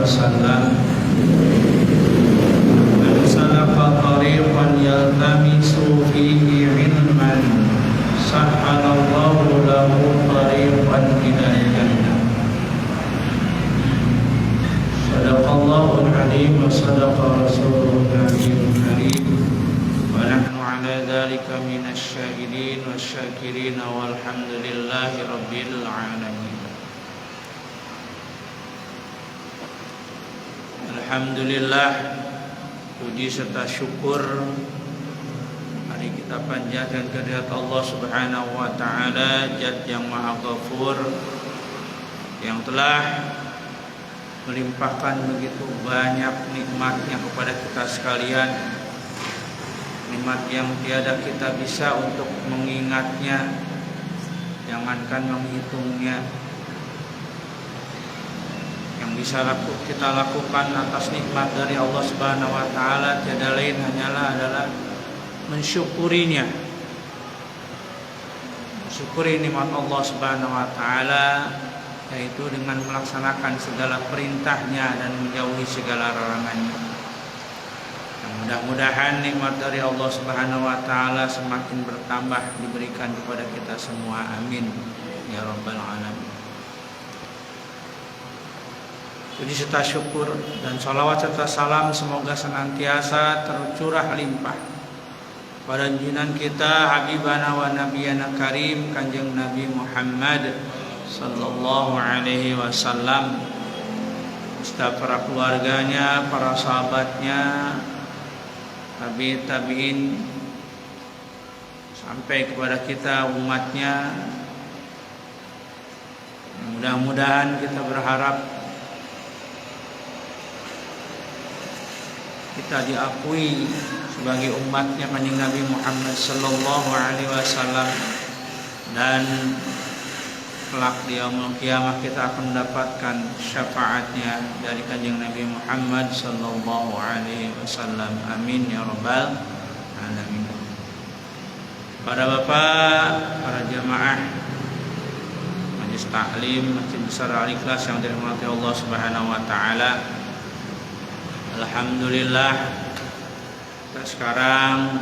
وسلم من سلك طريقا يلتمس فيه علما سهل الله له طريقا إلى الجنة. صدق الله العليم وصدق رسوله النبي الكريم ونحن على ذلك من الشاهدين والشاكرين والحمد لله رب العالمين. Alhamdulillah, puji serta syukur mari kita panjatkan kehadirat Allah Subhanahu wa taala, Zat yang Maha Ghafur, yang telah melimpahkan begitu banyak nikmatnya kepada kita sekalian. Nikmat yang tiada kita bisa untuk mengingatnya, jangankan menghitungnya. Yang bisa kita lakukan atas nikmat dari Allah Subhanahu wa taala tiada lain hanyalah adalah mensyukurinya. Mensyukuri nikmat Allah Subhanahu wa taala, yaitu dengan melaksanakan segala perintahnya dan menjauhi segala larangannya. Mudah-mudahan nikmat dari Allah Subhanahu wa taala semakin bertambah diberikan kepada kita semua. Amin ya rabbal alamin. Puji serta syukur dan salawat serta salam semoga senantiasa tercurah limpah pada junjungan kita habibana wa nabiyana karim Kanjeng Nabi Muhammad sallallahu alaihi wasallam, serta para keluarganya, para sahabatnya, tabi'in sampai kepada kita umatnya. Mudah-mudahan kita berharap kita diakui sebagai umatnya Kanjeng Nabi Muhammad sallallahu alaihi wasallam, dan kelak di yaumul qiyamah kita akan mendapatkan syafaatnya dari Kanjeng Nabi Muhammad sallallahu alaihi wasallam. Amin ya rabbal alamin. Para bapak, para jamaah Majelis Taklim Masjid Besar Al-Ikhlas yang dirahmati Allah Subhanahu wa taala, alhamdulillah kita sekarang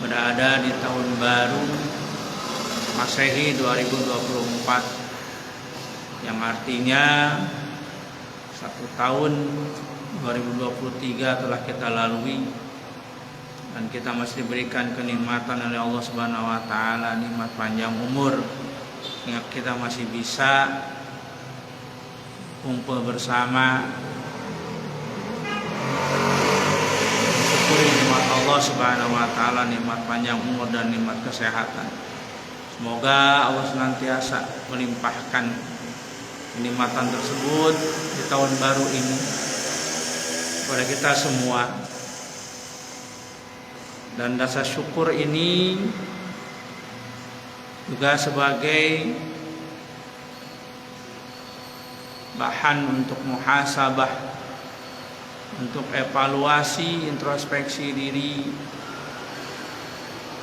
berada di tahun baru Masehi 2024, yang artinya 1 tahun 2023 telah kita lalui, dan kita masih diberikan kenikmatan oleh Allah Subhanahu wa taala, nikmat panjang umur, hingga kita masih bisa kumpul bersama nikmat Allah Subhanahu wa taala, nikmat panjang umur dan nikmat kesehatan. Semoga Allah senantiasa melimpahkan kenikmatan tersebut di tahun baru ini kepada kita semua. Dan rasa syukur ini juga sebagai bahan untuk muhasabah, untuk evaluasi, introspeksi diri,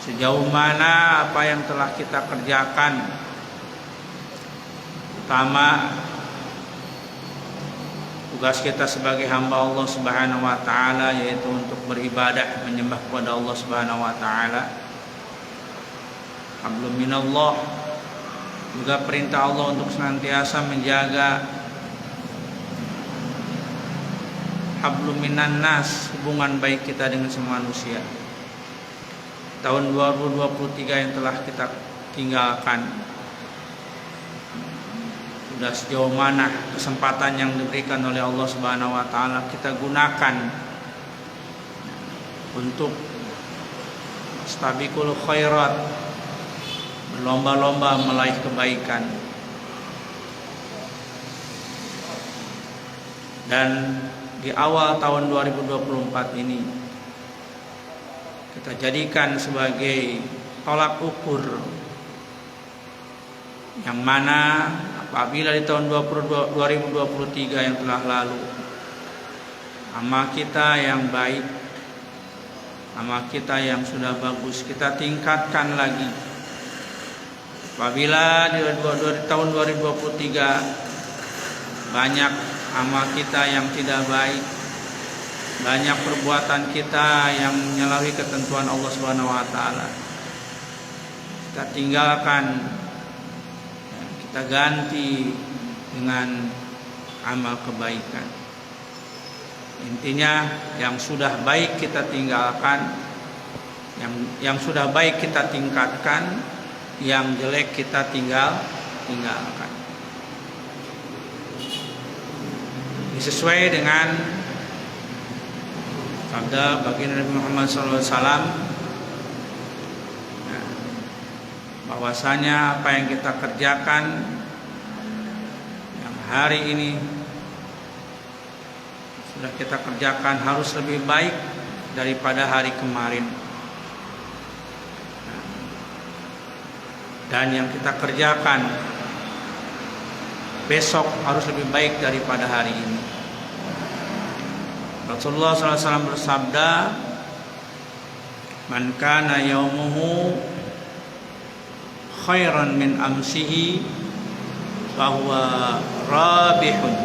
sejauh mana apa yang telah kita kerjakan, utama tugas kita sebagai hamba Allah Subhanahu wa taala, yaitu untuk beribadah, menyembah kepada Allah Subhanahu wa taala. Hablum minallah, juga perintah Allah untuk senantiasa menjaga hablum minan nas, hubungan baik kita dengan semua manusia. Tahun 2023 yang telah kita tinggalkan, sudah sejauh mana kesempatan yang diberikan oleh Allah Subhanahu wa taala kita gunakan untuk stabiqul khairat, berlomba-lomba meraih kebaikan. Dan di awal tahun 2024 ini kita jadikan sebagai tolak ukur, yang mana apabila di tahun 2023 yang telah lalu amal kita yang baik, amal kita yang sudah bagus kita tingkatkan lagi. Apabila di tahun 2023 banyak amal kita yang tidak baik, banyak perbuatan kita yang menyalahi ketentuan Allah Subhanahu wa taala. Kita tinggalkan, kita ganti dengan amal kebaikan. Intinya yang sudah baik kita tinggalkan, yang sudah baik kita tingkatkan, yang jelek kita tinggalkan. Sesuai dengan sabda baginda Nabi Muhammad SAW, bahwasanya apa yang kita kerjakan yang hari ini sudah kita kerjakan harus lebih baik daripada hari kemarin, dan yang kita kerjakan besok harus lebih baik daripada hari ini. Rasulullah SAW bersabda, "Man kana yaumuhu khairan min amsihi fahuwa rabihun,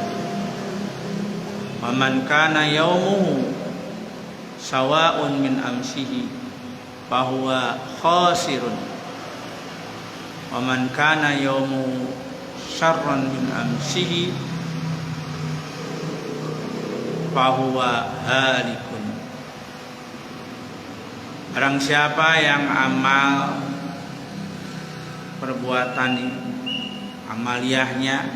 wa man kana yaumuhu sawa'un min amsihi fahuwa khasirun, wa man kana yaumuhu syarran min amsihi fahuwa halikun." Barang siapa yang amal perbuatan amaliyahnya,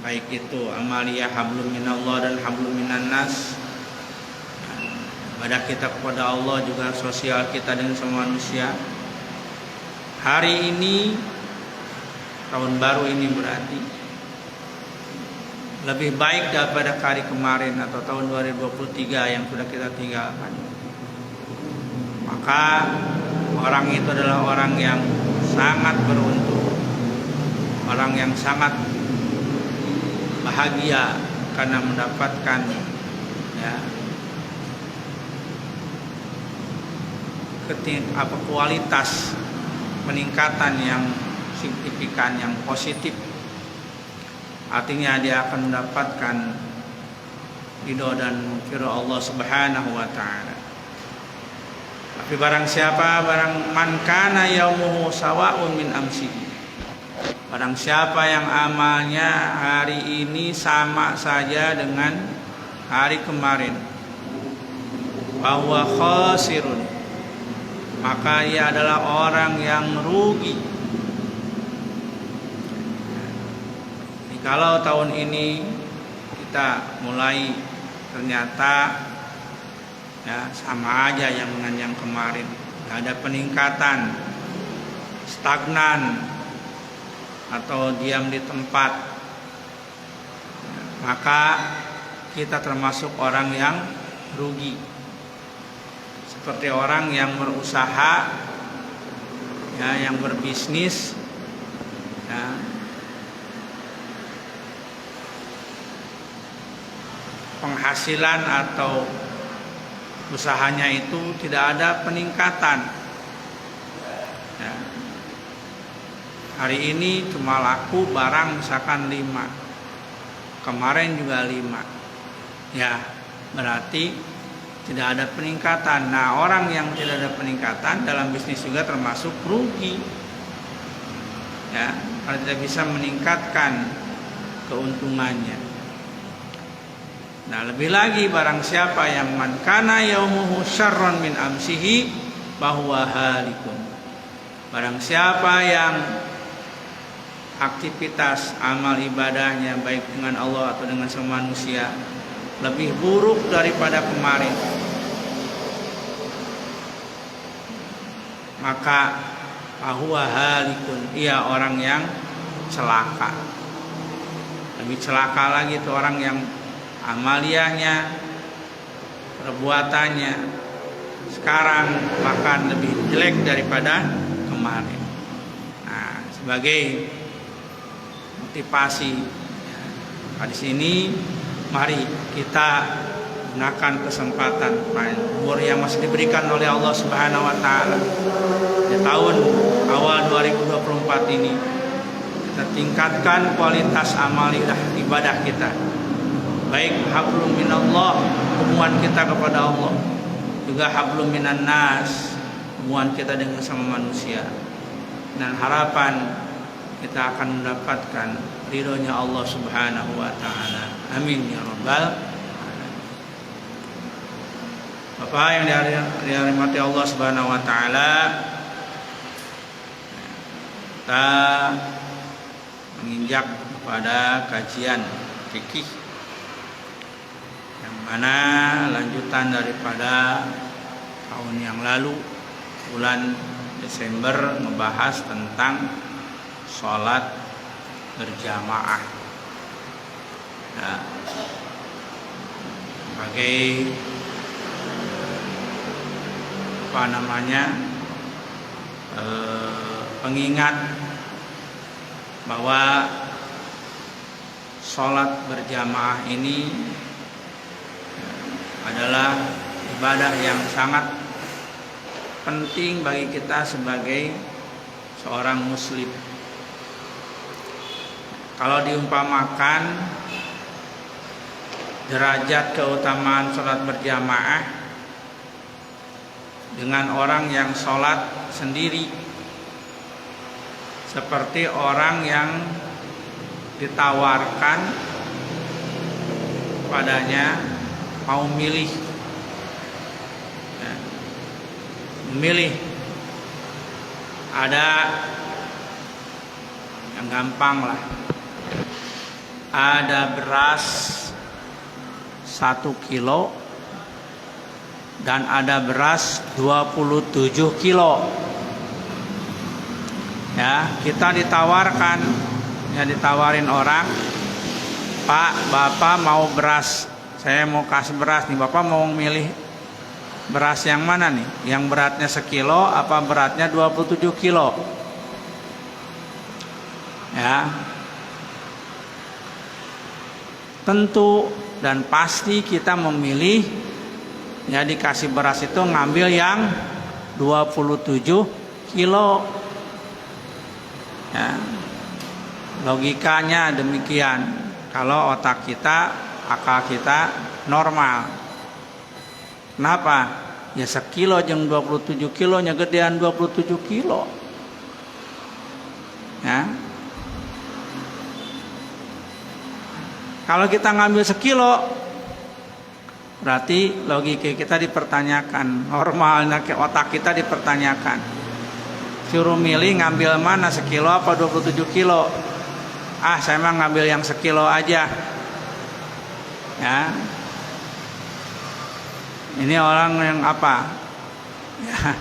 baik itu amaliyah hablum minallah dan hablum minan nas, ibadah kita kepada Allah juga sosial kita dengan semua manusia, hari ini, tahun baru ini berarti lebih baik daripada hari kemarin atau tahun 2023 yang sudah kita tinggalkan, maka orang itu adalah orang yang sangat beruntung, orang yang sangat bahagia karena mendapatkan kualitas peningkatan yang signifikan, yang positif. Artinya dia akan mendapatkan ridho dan firman Allah Subhanahu wa taala. Tapi barang man kana yaumuhu sawa'un min amsihi, barang siapa yang amalnya hari ini sama saja dengan hari kemarin, bahwa khasirun, maka ia adalah orang yang rugi. Kalau tahun ini kita mulai ternyata sama aja yang dengan yang kemarin, nggak ada peningkatan, stagnan atau diam di tempat, maka kita termasuk orang yang rugi. Seperti orang yang berusaha, yang berbisnis, penghasilan atau usahanya itu tidak ada peningkatan. Hari ini cuma laku barang misalkan 5, kemarin juga 5, berarti tidak ada peningkatan. Nah, orang yang tidak ada peningkatan dalam bisnis juga termasuk rugi, kalau tidak bisa meningkatkan keuntungannya. Nah, lebih lagi barang siapa yang man kana yaumuhu syarran min amsihi bahwa halikun, barang siapa yang aktivitas amal ibadahnya baik dengan Allah atau dengan semua manusia lebih buruk daripada kemarin, maka bahwa halikun, ia orang yang celaka. Lebih celaka lagi itu orang yang amaliyahnya, perbuatannya sekarang bahkan lebih jelek daripada kemarin. Nah, sebagai motivasi hadis ini, mari kita gunakan kesempatan umur yang masih diberikan oleh Allah Subhanahu wa taala di tahun awal 2024 ini. kita tingkatkan kualitas amal ibadah kita, baik hablum minallah, hubungan kita kepada Allah, juga hablum minan nas, hubungan kita dengan sama manusia, dan harapan kita akan mendapatkan ridhonya Allah Subhanahu wa taala. Amin ya rabbal alamin. Bapak yang dirahmati Allah Subhanahu wa taala, kita menginjak pada kajian fikih yang mana lanjutan daripada tahun yang lalu, bulan Desember, membahas tentang sholat berjamaah. Nah, sebagai pengingat bahwa sholat berjamaah ini adalah ibadah yang sangat penting bagi kita sebagai seorang muslim. Kalau diumpamakan derajat keutamaan sholat berjamaah dengan orang yang sholat sendiri, seperti orang yang ditawarkan padanya mau memilih ada yang gampang lah, ada beras 1 kilo dan ada beras 27 kilo. Ya, kita ditawarin orang, Pak, Bapak mau beras, saya mau kasih beras nih, Bapak mau milih beras yang mana nih? Yang beratnya 1 kilo apa beratnya 27 kilo? Ya, tentu dan pasti kita memilih, ya, dikasih beras itu ngambil yang 27 kilo. Ya, logikanya demikian. Kalau otak kita, akal kita normal. Kenapa? Ya 1 kilo jeung 27 kilonya gedean 27 kilo. Ya. Kalau kita ngambil 1 kilo, berarti logika kita dipertanyakan, normalnya otak kita dipertanyakan. Suruh milih ngambil mana, 1 kilo apa 27 kilo? Ah, saya mah ngambil yang 1 kilo aja. Ya. Ini orang yang apa? Ya,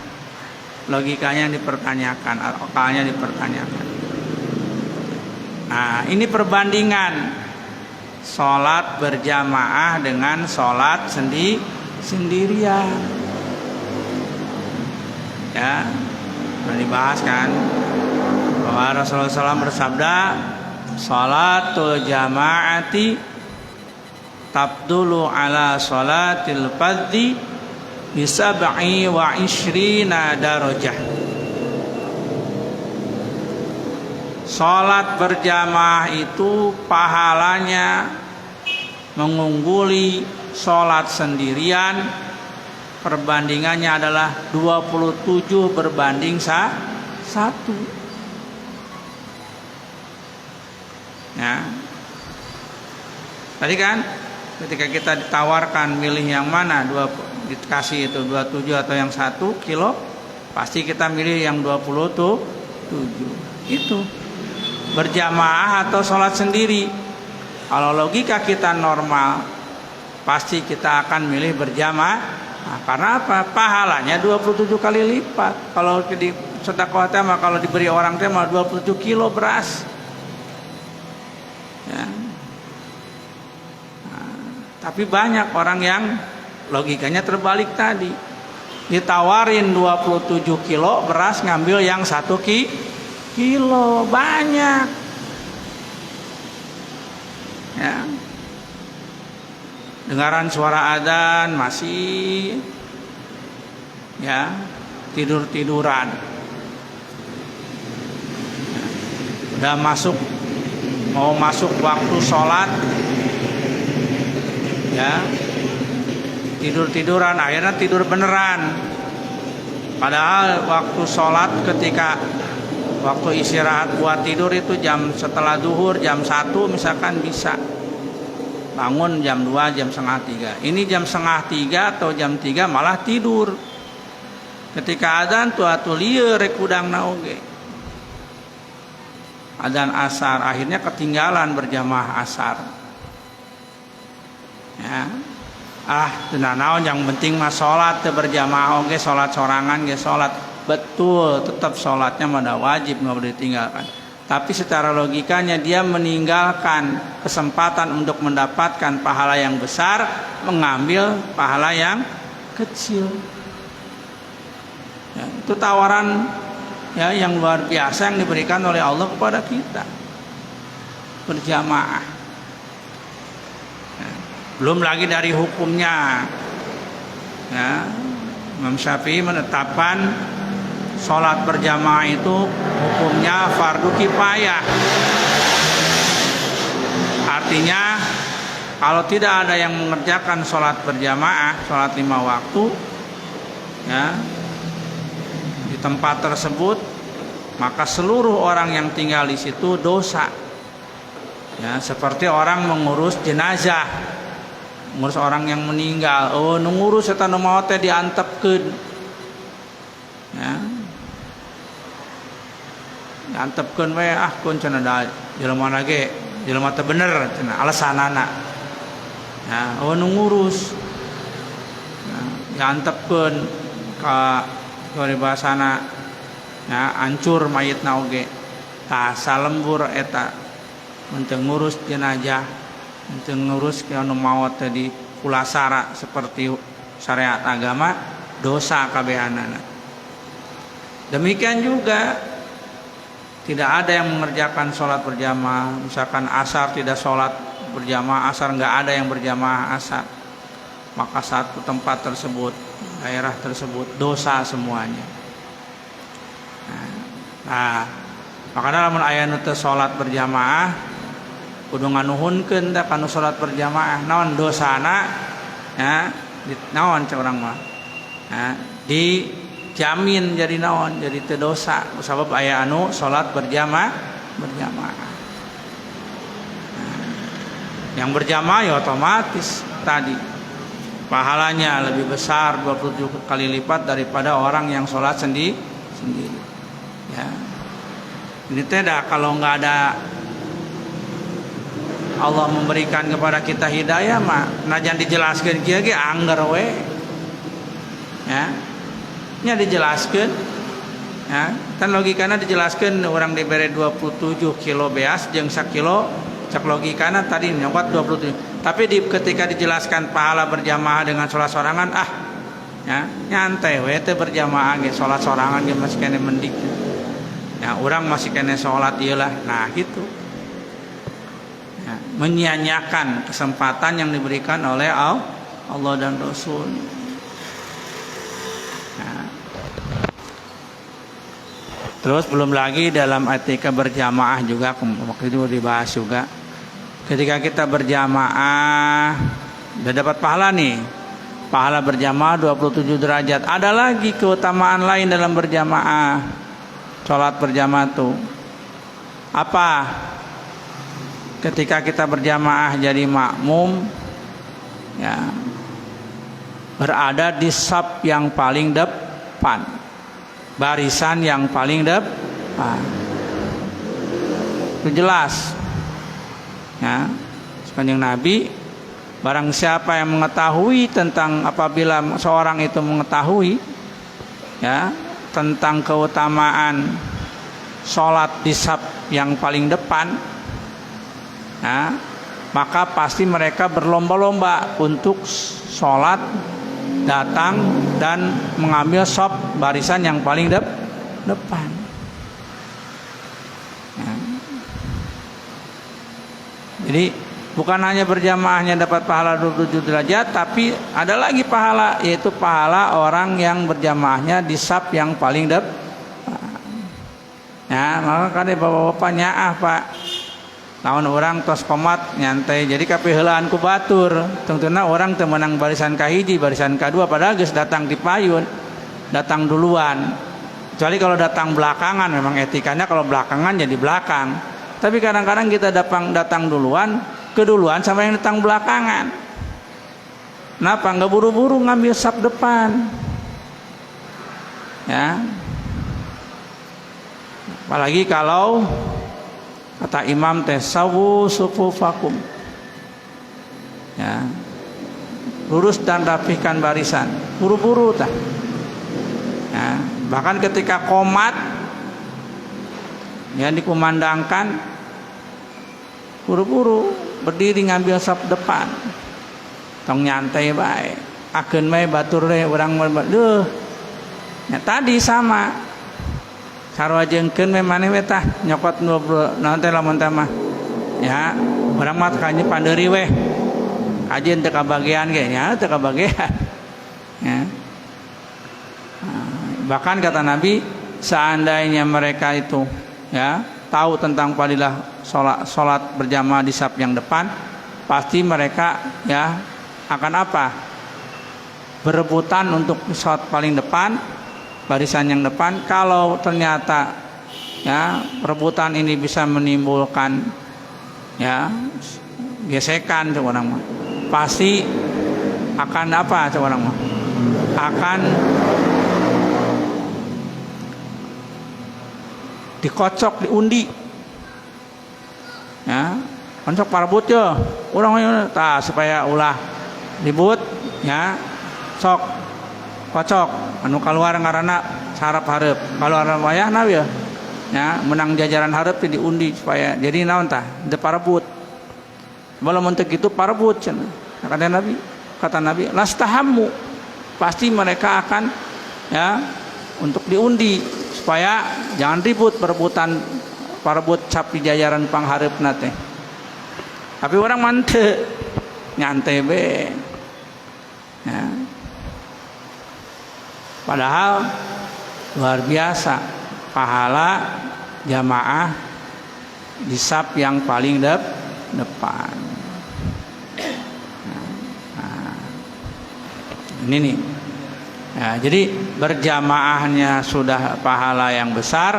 logikanya dipertanyakan, akalnya dipertanyakan. Nah, ini perbandingan sholat berjamaah dengan sholat sendirian. Ya, sudah dibahas kan bahwa Rasulullah SAW bersabda, sholatul jamaati tabdulu ala sholatil fadhi bisab'i wa ishrina darajah. Sholat berjamaah itu pahalanya mengungguli sholat sendirian, perbandingannya adalah 27 berbanding 1. Ya. Tadi kan ketika kita ditawarkan milih yang mana, dikasih itu 27 atau yang 1 kilo, pasti kita milih yang 27. Itu berjamaah atau sholat sendiri. Kalau logika kita normal, pasti kita akan milih berjamaah. Nah, karena apa? Pahalanya 27 kali lipat. Kalau di sedekah mah kalau diberi orang teh mah 27 kilo beras. Ya. Tapi banyak orang yang logikanya terbalik tadi. Ditawarin 27 kilo beras, ngambil yang 1 kilo. Banyak. Ya. Dengaran suara adzan masih, ya, tidur-tiduran. udah mau masuk waktu sholat, ya tiduran, akhirnya tidur beneran. Padahal waktu sholat ketika waktu istirahat buat tidur itu jam setelah zuhur jam 1 misalkan bisa bangun jam 2 jam setengah 3. Ini jam setengah 3 atau jam 3 malah tidur. Ketika adzan tuh lieur rek udangna oge. Adzan asar akhirnya ketinggalan berjamaah asar. Ya. Teu naon yang penting mah salat teu berjamaah oge, salat sorangan ge salat. Betul, tetap salatnya mah wajib enggak boleh ditinggalkan. Tapi secara logikanya dia meninggalkan kesempatan untuk mendapatkan pahala yang besar, mengambil pahala yang kecil. Ya, itu tawaran ya yang luar biasa yang diberikan oleh Allah kepada kita. Berjamaah. Ya, belum lagi dari hukumnya. Ya, Imam Syafi'i menetapkan sholat berjamaah itu hukumnya fardu kifayah. Artinya kalau tidak ada yang mengerjakan sholat berjamaah, sholat 5 waktu, ya, di tempat tersebut, maka seluruh orang yang tinggal di situ dosa. Ya, seperti orang mengurus jenazah, ngurus orang yang meninggal. Oh, ngurus eta nu maot teh diantepkeun. Ya. Diantepkeun we kun cenah da jelema lage, jelema teh bener cenah alasanana. Ya, oh ngurus. Ya, diantepkeun ka paribasana. Ya, hancur mayitna oge. Tah salembur eta mun teu ngurus jenazah, mun teu ngurus anu maot teh di kulasara seperti syariat agama, dosa kabehanana. Demikian juga tidak ada yang mengerjakan sholat berjamaah. Misalkan asar tidak sholat berjamaah asar, nggak ada yang berjamaah asar, maka satu tempat tersebut, daerah tersebut dosa semuanya. Nah, maka dalam aya nu teu sholat berjamaah kudu nganuhunkeun da kana sholat berjamaah naon dosana, ya naon cek urang mah, dijamin jadi naon, jadi teu dosa sabab aya anu salat berjamaah. Yang berjamaah ya otomatis tadi pahalanya lebih besar 27 kali lipat daripada orang yang salat sendiri. Ya. Ini tidak kalau nggak ada Allah memberikan kepada kita hidayah mah najan dijelaskeun kieu ge angger we. Ya. Nya dijelaskan, ya, kan logikana dijelaskan orang diberi 27 kilo beas jeung 1 kilo cak logikana tadi nyokot 27. Tapi ketika dijelaskan pahala berjamaah dengan sholat sorangan, ya nyantai we teh berjamaah ge sholat sorangan ge masih kene mendik. Ya, orang masih kene sholat iyalah. Nah, gitu. Ya, menyia-nyiakan kesempatan yang diberikan oleh Allah dan Rasul. Terus belum lagi dalam etika berjamaah juga waktu itu dibahas juga. Ketika kita berjamaah udah dapat pahala nih. Pahala berjamaah 27 derajat. Ada lagi keutamaan lain dalam berjamaah. Salat berjamaah tuh. Apa? Ketika kita berjamaah jadi makmum, ya, berada di saf yang paling depan. Barisan yang paling depan. Itu jelas. Ya, sepanjang Nabi, barang siapa yang mengetahui tentang apabila seorang itu mengetahui, ya, tentang keutamaan sholat di saf yang paling depan, ya, maka pasti mereka berlomba-lomba untuk sholat, datang dan mengambil saf barisan yang paling depan. Ya. Jadi bukan hanya berjamaahnya dapat pahala 27 derajat, tapi ada lagi pahala, yaitu pahala orang yang berjamaahnya di saf yang paling depan. Ya, maka kade bapak-bapak nyaah Pak. Lawan orang tos komat nyantai. Jadi kapiheulaan ku batur. Tentunya orang teu meunang barisan kahiji, barisan kadua padahal geus datang di payun. Datang duluan. Kecuali kalau datang belakangan, memang etikanya kalau belakangan jadi belakang. Tapi kadang-kadang kita datang duluan, keduluan sama yang datang belakangan. Kenapa? Nggak buru-buru ngambil saf depan. Ya. Apalagi kalau kata imam teh sawu sufufakum. Ya. Lurus dan rapihkan barisan. Buru-buru tah. Ya. Bahkan ketika qomat yang dikumandangkan buru-buru berdiri ngambil saf depan. Tong nyantai bae. Akeun bae batur teh urang deuh. Ya tadi sama. Sarua jeung maneh we tah nyokot naon teh lamun teh mah. Ya, urang mah kanyi pandeuri we. Kajeun teu kabagean ge nya, teu kabagean. Ya. Bahkan kata Nabi, seandainya mereka itu ya tahu tentang fadilah salat berjamaah di saf yang depan, pasti mereka ya akan apa? Berebutan untuk salat paling depan, barisan yang depan. Kalau ternyata ya perebutan ini bisa menimbulkan ya gesekan coba mah, pasti akan apa coba mah? Akan dikocok, diundi. Ya, kocok parebut ya. Urang tah supaya ulah ribut ya. Sok kocok anu keluar ngaranna sarap hareup. Kalau anu wayahna ya. Ya, menang jajaran hareup teh diundi supaya jadi naon tah? Teu parebut. Bala mun teu kitu parebut cenah. Kata Nabi, lastahammu. Pasti mereka akan ya untuk diundi supaya jangan ribut perebutan parebut cap di jajaran panghareupna teh. Tapi orang manteu nyantai be. Ya. Padahal luar biasa pahala jamaah di saf yang paling depan. Nah, ini nih. Ya, jadi berjamaahnya sudah pahala yang besar,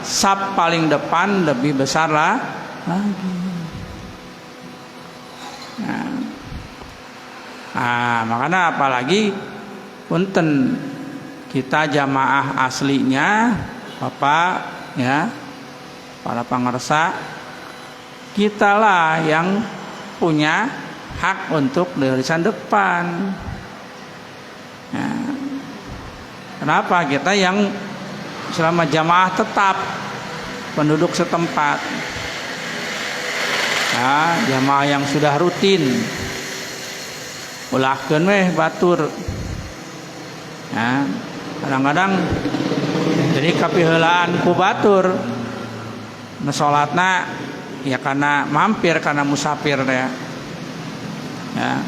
saf paling depan lebih besar lah lagi. Nah, makanya apalagi punten kita jamaah aslinya Bapak ya, para pangarsa, kitalah yang punya hak untuk barisan depan. Ya. Kenapa? Kita yang selama jamaah tetap penduduk setempat, ya, jamaah yang sudah rutin, ulahkeun weh batur. Ya, kadang-kadang jadi kapiheulaan ku batur nu salatna ya karena mampir, karena musafir teh. Ya,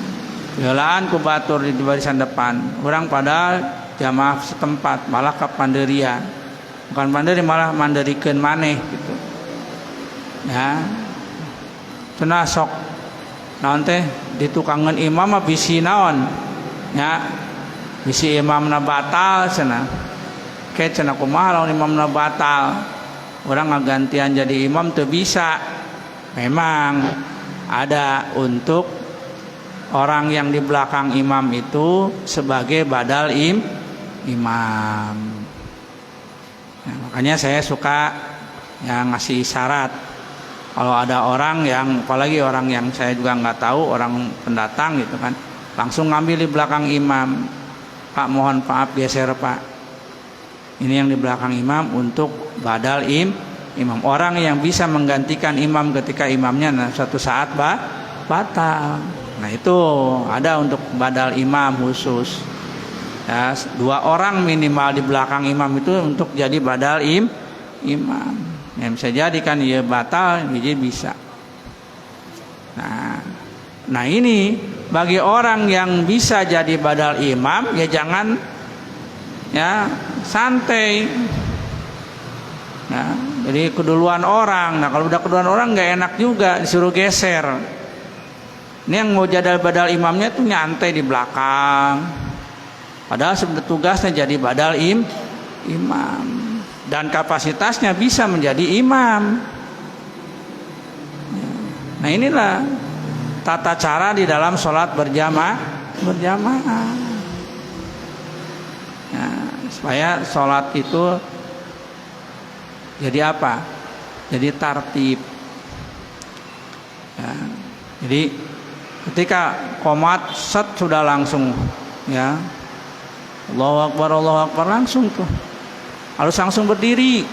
heulaan ku batur di barisan depan. Urang pada jamaah setempat malah ka panderian. Bukan panderi malah manderikeun maneh gitu. Ya. Cenah sok naon teh ditukangan imam mah bisi naon. Ya. Bisi imamna batal cenah. Ke cenah kumaha lamun imamna batal. Urang ngagantian jadi imam teu bisa. Memang ada untuk orang yang di belakang imam itu sebagai badal imam. Nah, makanya saya suka yang ngasih syarat. Kalau ada orang yang, apalagi orang yang saya juga nggak tahu, orang pendatang gitu kan, langsung ngambil di belakang imam. Pak mohon maaf geser Pak. Ini yang di belakang imam untuk badal imam. Orang yang bisa menggantikan imam ketika imamnya suatu saat batal. Nah itu ada untuk badal imam khusus. Ya, 2 orang minimal di belakang imam itu untuk jadi badal imam. Yang bisa jadi kan ya batal, jadi bisa. Nah ini bagi orang yang bisa jadi badal imam ya jangan ya santai. Nah, Jadi keduluan orang. Nah kalau udah keduluan orang nggak enak juga, disuruh geser. Ini yang mau badal imamnya tuh nyantai di belakang. Padahal sebenarnya tugasnya jadi badal imam. Dan kapasitasnya bisa menjadi imam. Nah inilah tata cara di dalam sholat berjamaah. Nah, supaya sholat itu jadi apa? Jadi tartib. Ya, jadi ketika qomat set sudah langsung, ya Allahu Akbar langsung tuh. Harus langsung berdiri.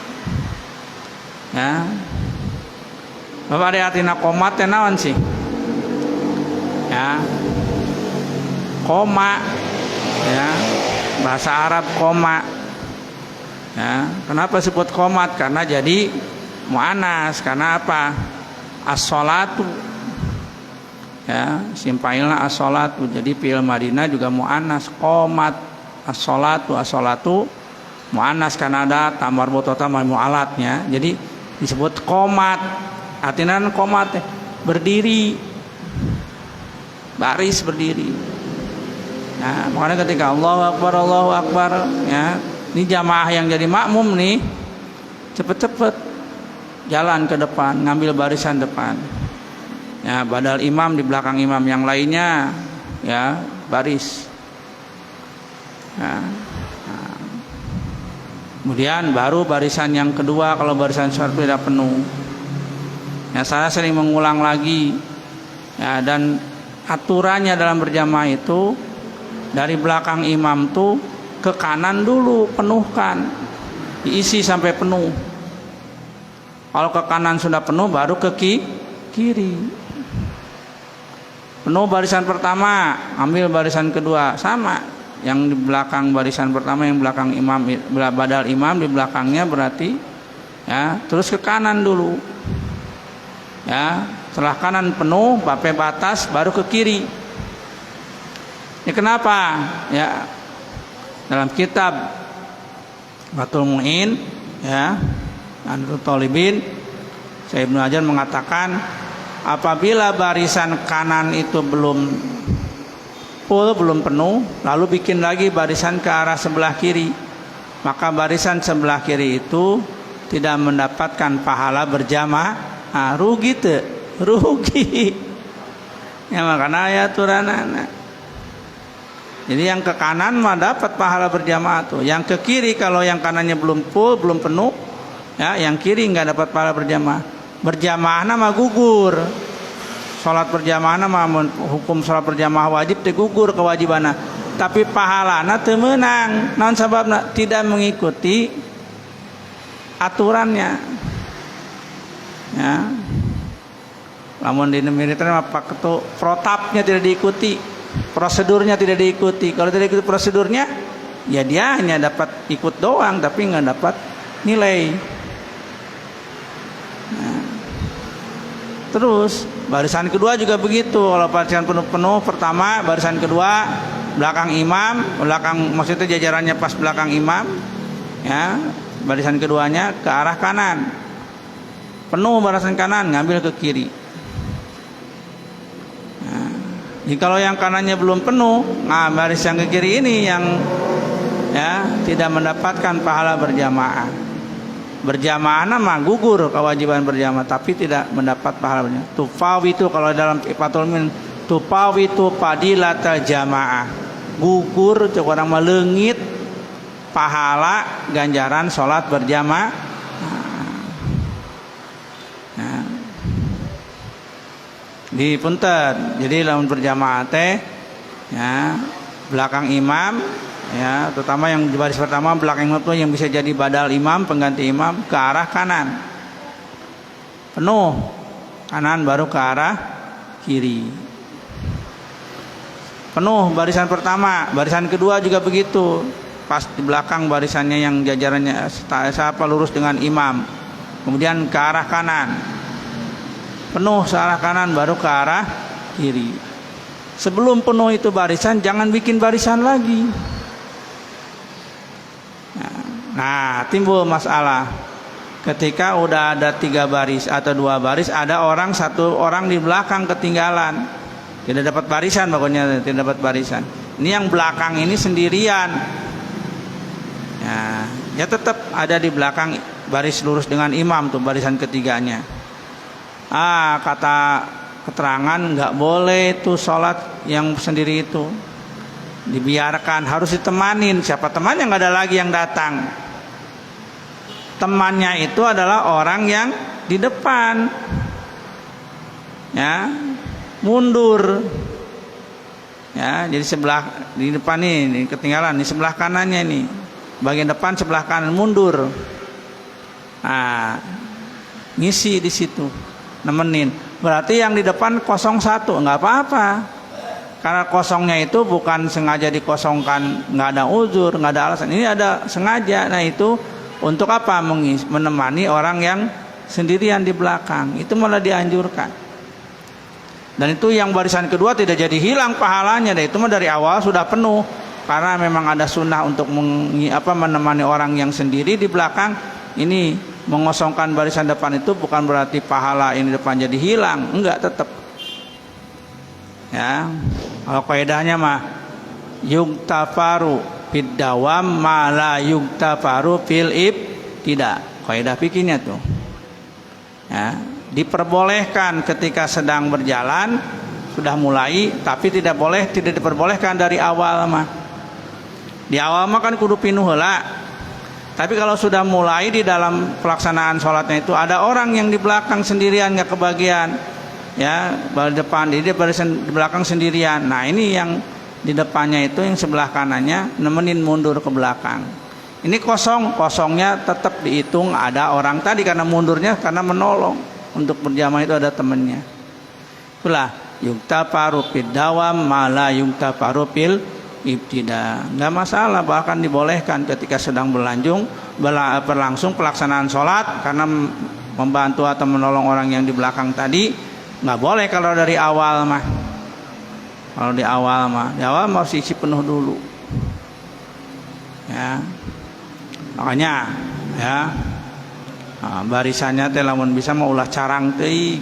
Ya. Bapak ada artinya qomat teh naon sih? Ya. Koma. Ya. Bahasa Arab koma. Ya. Kenapa disebut qomat? Karena jadi muannas. Karena apa? As-sholatu. Ya, simpailna as-sholatu. Jadi fi'il madinah juga muannas, qomat. As-sholatu muannas karena ada tamar botota mu'alatnya. Jadi disebut qomat. Artinya qomat berdiri. Baris berdiri. Nah, makanya ketika Allahu Akbar, ya, ini jamaah yang jadi makmum nih, cepet-cepet jalan ke depan, ngambil barisan depan. Ya, badal imam di belakang imam, yang lainnya ya baris. Ya. Nah. Kemudian baru barisan yang kedua kalau barisan satu tidak penuh. Ya, saya sering mengulang lagi. Ya, dan aturannya dalam berjamaah itu dari belakang imam tuh ke kanan dulu, penuhkan, diisi sampai penuh. Kalau ke kanan sudah penuh, baru ke kiri. Penuh barisan pertama, ambil barisan kedua, sama. Yang di belakang barisan pertama, yang belakang imam, badal imam di belakangnya berarti, ya, terus ke kanan dulu. Ya, setelah kanan penuh, sampai batas, baru ke kiri. Ini kenapa? Ya, dalam kitab Fathul Mu'in, ya, Nahdlatul Thalibin, Syekh Ibnu Hajar mengatakan apabila barisan kanan itu belum full, belum penuh, lalu bikin lagi barisan ke arah sebelah kiri, maka barisan sebelah kiri itu tidak mendapatkan pahala berjamaah. Nah, rugi tuh, rugi. Ya makanya ya turanana. Jadi yang ke kanan mah dapat pahala berjamaah tuh. Yang ke kiri kalau yang kanannya belum full, belum penuh, ya, yang kiri nggak dapat pahala berjamaah. Berjamaah nama gugur. Salat berjamaah nama hukum salat berjamaah wajib teh gugur kewajibanna. Tapi pahalana teu meunang. Naon sababna? Tidak mengikuti aturannya. Ya. Lamun di militer apa ketu protapnya tidak diikuti, prosedurnya tidak diikuti. Kalau tidak ikuti prosedurnya, ya dia hanya dapat ikut doang tapi nggak dapat nilai. Nah. Terus barisan kedua juga begitu. Kalau barisan penuh pertama, barisan kedua belakang imam, belakang maksudnya jajarannya pas belakang imam, ya, barisan keduanya ke arah kanan. Penuh barisan kanan, ngambil ke kiri. Nah, jadi kalau yang kanannya belum penuh, nah baris yang ke kiri ini yang, ya, tidak mendapatkan pahala berjamaah. Berjamaah nama gugur kewajiban berjamaah, tapi tidak mendapat pahala berjamaah. Tufawitu kalau dalam Fathul Mu'in, tufawitu fadilatal jamaah. Gugur cek orang melengit pahala ganjaran sholat berjamaah. Di punten, jadi lamun berjamaah teh, ya, belakang imam, ya, terutama yang di baris pertama belakang imam itu yang bisa jadi badal imam, pengganti imam, ke arah kanan penuh, kanan baru ke arah kiri. Penuh barisan pertama, barisan kedua juga begitu, pas di belakang barisannya yang jajarannya siapa lurus dengan imam, kemudian ke arah kanan. Penuh searah kanan baru ke arah kiri. Sebelum penuh itu barisan, jangan bikin barisan lagi. Nah, timbul masalah. ketika udah ada 3 baris atau 2 baris, ada satu orang di belakang ketinggalan, tidak dapat barisan, pokoknya tidak dapat barisan. Ini yang belakang ini sendirian, ya tetap ada di belakang baris lurus dengan imam tuh, barisan ketiganya. Kata keterangan nggak boleh tuh sholat yang sendiri itu, dibiarkan, harus ditemanin. Siapa temannya? Nggak ada lagi yang datang. Temannya itu adalah orang yang di depan, ya, mundur, ya. Jadi di depan nih ketinggalan, di sebelah kanannya nih, bagian depan sebelah kanan mundur. Ngisi di situ, nemenin. Berarti yang di depan 01, nggak apa-apa. Karena kosongnya itu bukan sengaja dikosongkan, nggak ada uzur, nggak ada alasan. Ini ada sengaja. Nah itu untuk apa? Menemani orang yang sendirian di belakang. Itu malah dianjurkan. Dan itu yang barisan kedua tidak jadi hilang pahalanya. Dan itu mah dari awal sudah penuh. Karena memang ada sunnah untuk menemani orang yang sendiri di belakang. Ini mengosongkan barisan depan itu bukan berarti pahala ini depan jadi hilang. Enggak, tetap. Ya. Kalau kaidahnya mah yuktafaru fid dawam ma la yuktafaru fil tidak. Kaidah fikihnya tuh. Ya, diperbolehkan ketika sedang berjalan, sudah mulai, tapi tidak diperbolehkan dari awal mah. Di awal mah kan kudu pinuh heula. Tapi kalau sudah mulai di dalam pelaksanaan sholatnya itu ada orang yang di belakang sendirian, nggak kebagian, ya, di depan di belakang sendirian. Nah ini yang di depannya itu, yang sebelah kanannya nemenin mundur ke belakang. Ini kosongnya tetap dihitung ada orang tadi, karena mundurnya karena menolong. Untuk berjamaah itu ada temannya. Itulah yuktafaru fid dawam ma la yuktafaru fil ibtida. Nggak masalah, bahkan dibolehkan ketika sedang berlangsung pelaksanaan sholat, karena membantu atau menolong orang yang di belakang tadi. Nggak boleh kalau dari awal mah. Kalau di awal mah harus isi penuh dulu. Ya, makanya ya, barisannya teh lamun bisa mau ulah carang teh.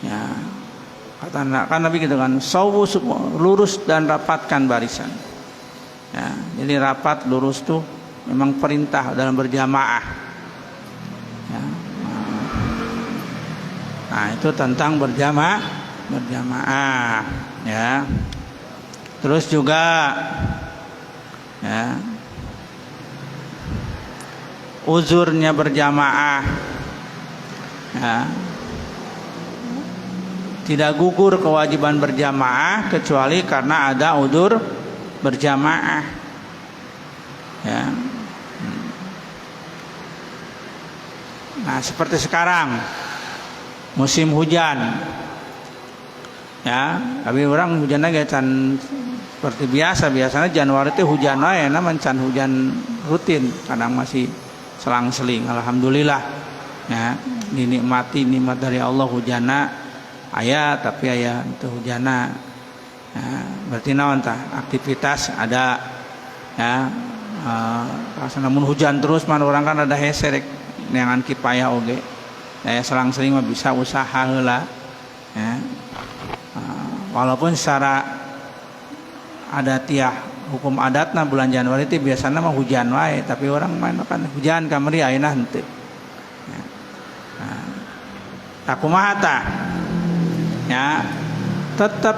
Ya. Kan Nabi gitu kan, sawu lurus dan rapatkan barisan. Ya, jadi rapat lurus tuh memang perintah dalam berjamaah. Ya. Nah itu tentang berjamaah, ya. Terus juga, ya, uzurnya berjamaah, ya. Tidak gugur kewajiban berjamaah kecuali karena ada udzur berjamaah. Ya. Nah, seperti sekarang musim hujan. Ya, tapi orang hujannya kayak can seperti biasanya Januari itu hujan wae, can hujan rutin, kadang masih selang-seling. Alhamdulillah. Ya, dinikmati nikmat dari Allah hujana. Tapi itu hujana, ya, berarti naon tah aktivitas ada, ya. Namun hujan terus mana orang kan ada heserek neangan kipayah oge, ya, selang-seling mah bisa usaha heula, ya. Walaupun secara adatiah hukum adatna bulan Januari itu biasanya mah hujan wae, tapi orang main kan hujan kamari ayeuna henteu, ya. Takumaha tah, ya, tetap,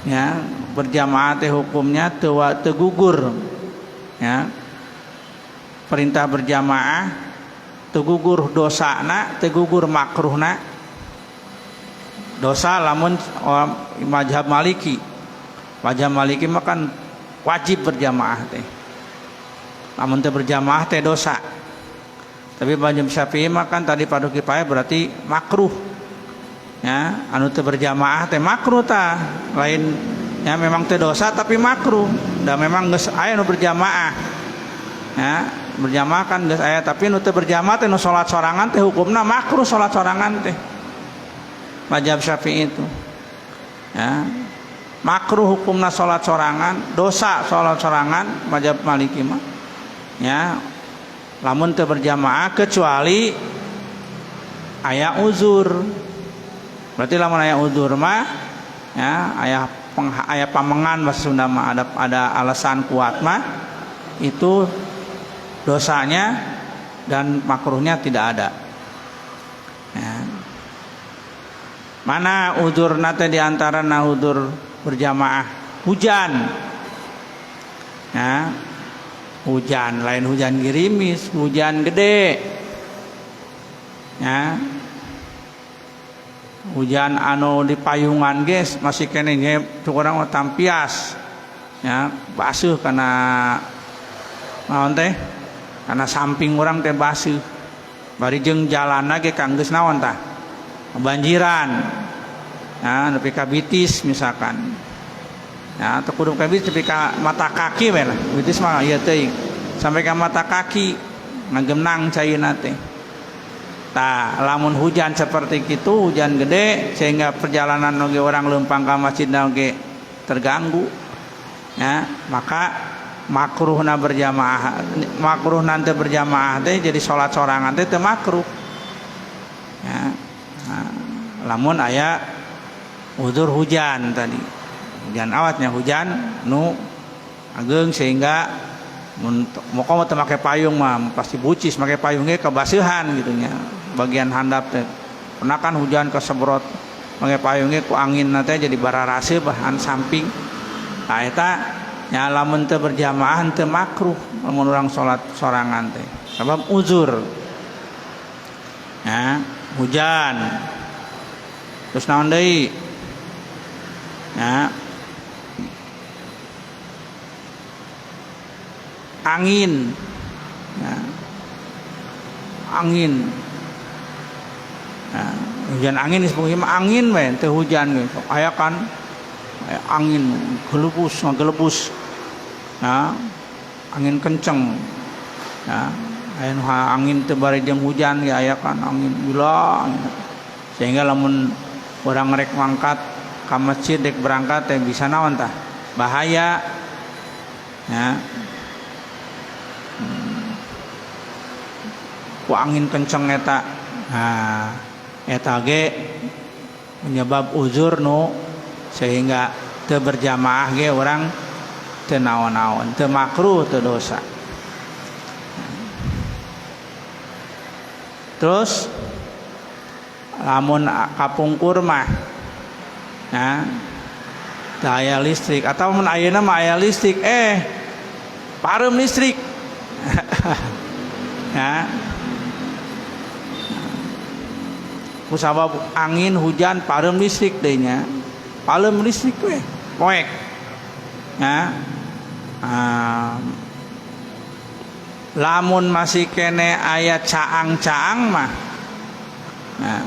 ya, berjamaah teh hukumnya tegugur, ya, perintah berjamaah tegugur dosana, tegugur makruhna. Dosa lamun mazhab Maliki mah kan wajib berjamaah teh, lamun teh berjamaah teh dosa. Tapi mazhab Syafi'i mah kan tadi fardu kifayah berarti makruh. Ya, anu teu berjamaah teh makruh tah, lain ya memang teu dosa tapi makruh. Da memang geus aya nu berjamaah. Ya, berjamaah kan geus aya, tapi nu teu berjamaah teh nu salat sorangan teh hukumna makruh salat sorangan teh. Mazhab Syafi'i itu. Ya. Makruh hukumna salat sorangan, dosa salat sorangan mazhab Maliki mah. Ya. lamun teu berjamaah kecuali aya uzur. Berarti lamun aya uzur mah ya aya pamengan bahasa Sunda mah ada alasan kuat mah itu dosanya dan makruhnya tidak ada. Ya. Mana uzur nate diantara uzur berjamaah? Hujan. Ya. Hujan lain hujan gerimis, hujan gede. Ya. Hujan anu di payungan guys masih kene ge kurang tampias. Ya, basuh karena naon teh? Karena samping orang teh basuh. Bari jeung jalanna ge kanggeus naon tah? Kebanjiran. Ya, nepi ka bitis misalkan. Ya, atau kudu ka bitis nepi ka mata kaki we lah. Bitis mah ieu teuing. Sampai ka mata kaki ngagemnang cayeuna teh. Tah, lamun hujan seperti itu, hujan gede sehingga perjalanan oge orang leumpang ka masjid oge terganggu. Ya, maka makruhna berjamaah, makruh nanti berjamaah teh jadi salat sorangan teh teu makruh. Ya. Nah, lamun aya uzur hujan tadi. Hujan awatnya hujan nu ageung sehingga moko teu make payung mah pasti bucis make payung ge kabaseuhan gitu nya. Bagian handap teh. Pernah kan hujan kesebrot make payung ge ku angin teh jadi bararaseuh bahan samping. Nah eta nya lamun teu berjamaah teu makruh lamun urang salat sorangan teh. Sabab uzur. Ya, hujan. Terus naon deui? Ya. Angin. Ya. Angin. Ya. Hujan angin disebut angin we teu hujan we. Aya kan angin gelebus. Nah, angin kenceng. Ya, angin teu bari jeung hujan ge aya kan angin gila. Sehingga lamun urang rek mangkat ka masjid rek berangkat teh bisa naon tah? Bahaya. Ya. Ku angin kenceng eta. Nah, eta ge menyebab uzur nu sehingga teu berjamaah ge urang teu naon-naon, teu makruh, teu dosa. Terus lamun kapungkur mah ya daya listrik atau mun ayeuna mah aya listrik parem listrik. Ya. Kusabab angin hujan parem listrik deui nya. Parem listrik we poek. Ya. Lamun masih kene aya caang-caang mah. Nah.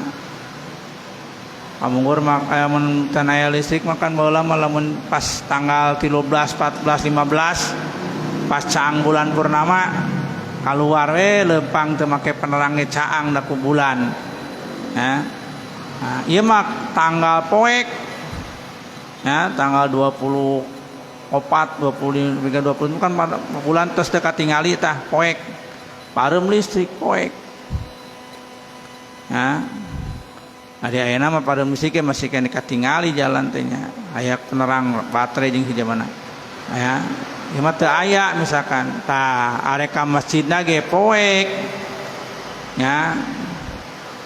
Pamungkur mah mun tan aya listrik makan baheula mah lamun pas tanggal 13, 14, 15 pas caang bulan purnama kaluar we leumpang teu make penerang caang da ku bulan. Ya. Nah, ieu mah tanggal poek. Ya, tanggal 24, 25, 20 kan bulan tos teu katingali tah poek. Parem listrik poek. Ya. Ari ayeuna mah parem listrik masih kene katingali jalan teh nya. Aya penerang baterai jeung hijabana. Ya. Ieu mah teu aya misalkan. Tah arek ka masjidna ge poek. Ya.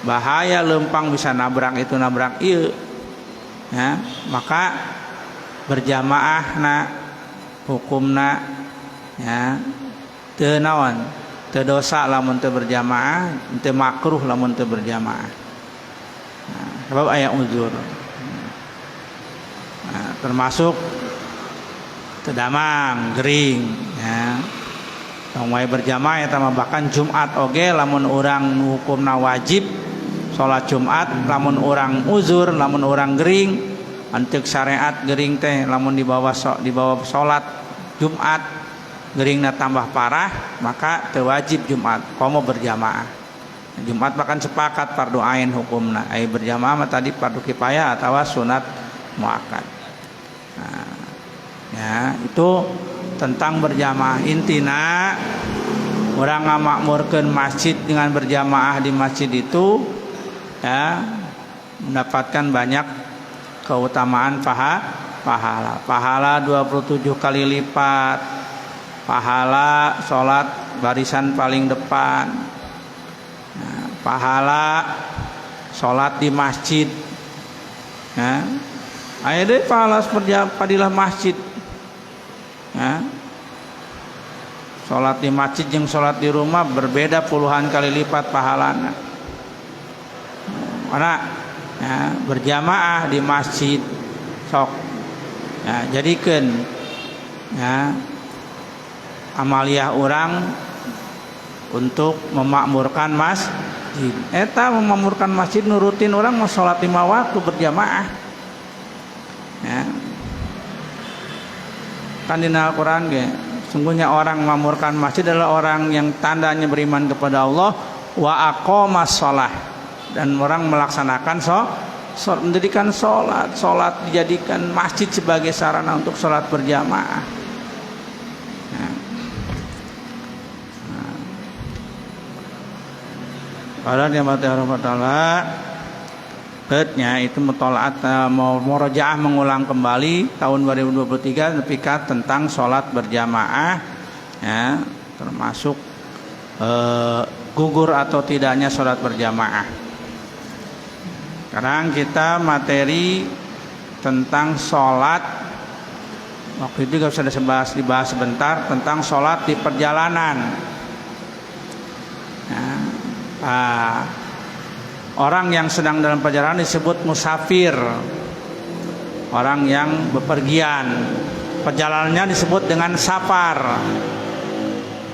Bahaya leumpang bisa nabrak itu nabrak ieu. Ya, maka berjamaahna hukumna ya teu naon teu dosa lamun teu berjamaah, teu makruh lamun teu berjamaah. Nah, sebab aya uzur. Nah, termasuk teu damang, gering ya. Tong wae berjamaah eta mah bahkan Jumat oge lamun urang nu hukumna wajib salat Jumat, lamun orang uzur, lamun orang gering, anteuk syariat gering teh lamun dibawa salat Jumat geringna tambah parah, maka teu wajib Jumat, komo berjamaah. Jumat makan sepakat fardu ain hukumna. Ai berjamaah mah tadi fardu kifayah atawa sunat muakkad. Nah, ya, itu tentang berjamaah. Intina Orang ngamakmurkeun masjid dengan berjamaah di masjid itu ya mendapatkan banyak keutamaan pahala. Pahala 27 kali lipat. Pahala sholat barisan paling depan. Nah, pahala sholat di masjid. Ya. Ayo deh pahala fadilah masjid. Ya. Sholat di masjid jeung sholat di rumah berbeda puluhan kali lipat pahalana. Karena ya, berjamaah di masjid sok ya, jadikeun ya, amaliyah orang untuk memakmurkan masjid. Eta memakmurkan masjid nurutin orang mau sholat 5 waktu berjamaah. Ya. Kan di Al-Quran ge, sungguhnya orang memakmurkan masjid adalah orang yang tandanya beriman kepada Allah wa aqomas sholah, dan orang melaksanakan mendirikan sholat dijadikan masjid sebagai sarana untuk sholat berjamaah. Kalau dia Allah betnya itu mutolaat mau murojaah mengulang kembali tahun 2023 nepikat tentang sholat berjamaah ya, termasuk gugur atau tidaknya sholat berjamaah. Sekarang kita materi tentang sholat. Waktu itu sudah dibahas sebentar tentang sholat di perjalanan. Orang yang sedang dalam perjalanan disebut musafir. Orang yang bepergian, perjalanannya disebut dengan safar.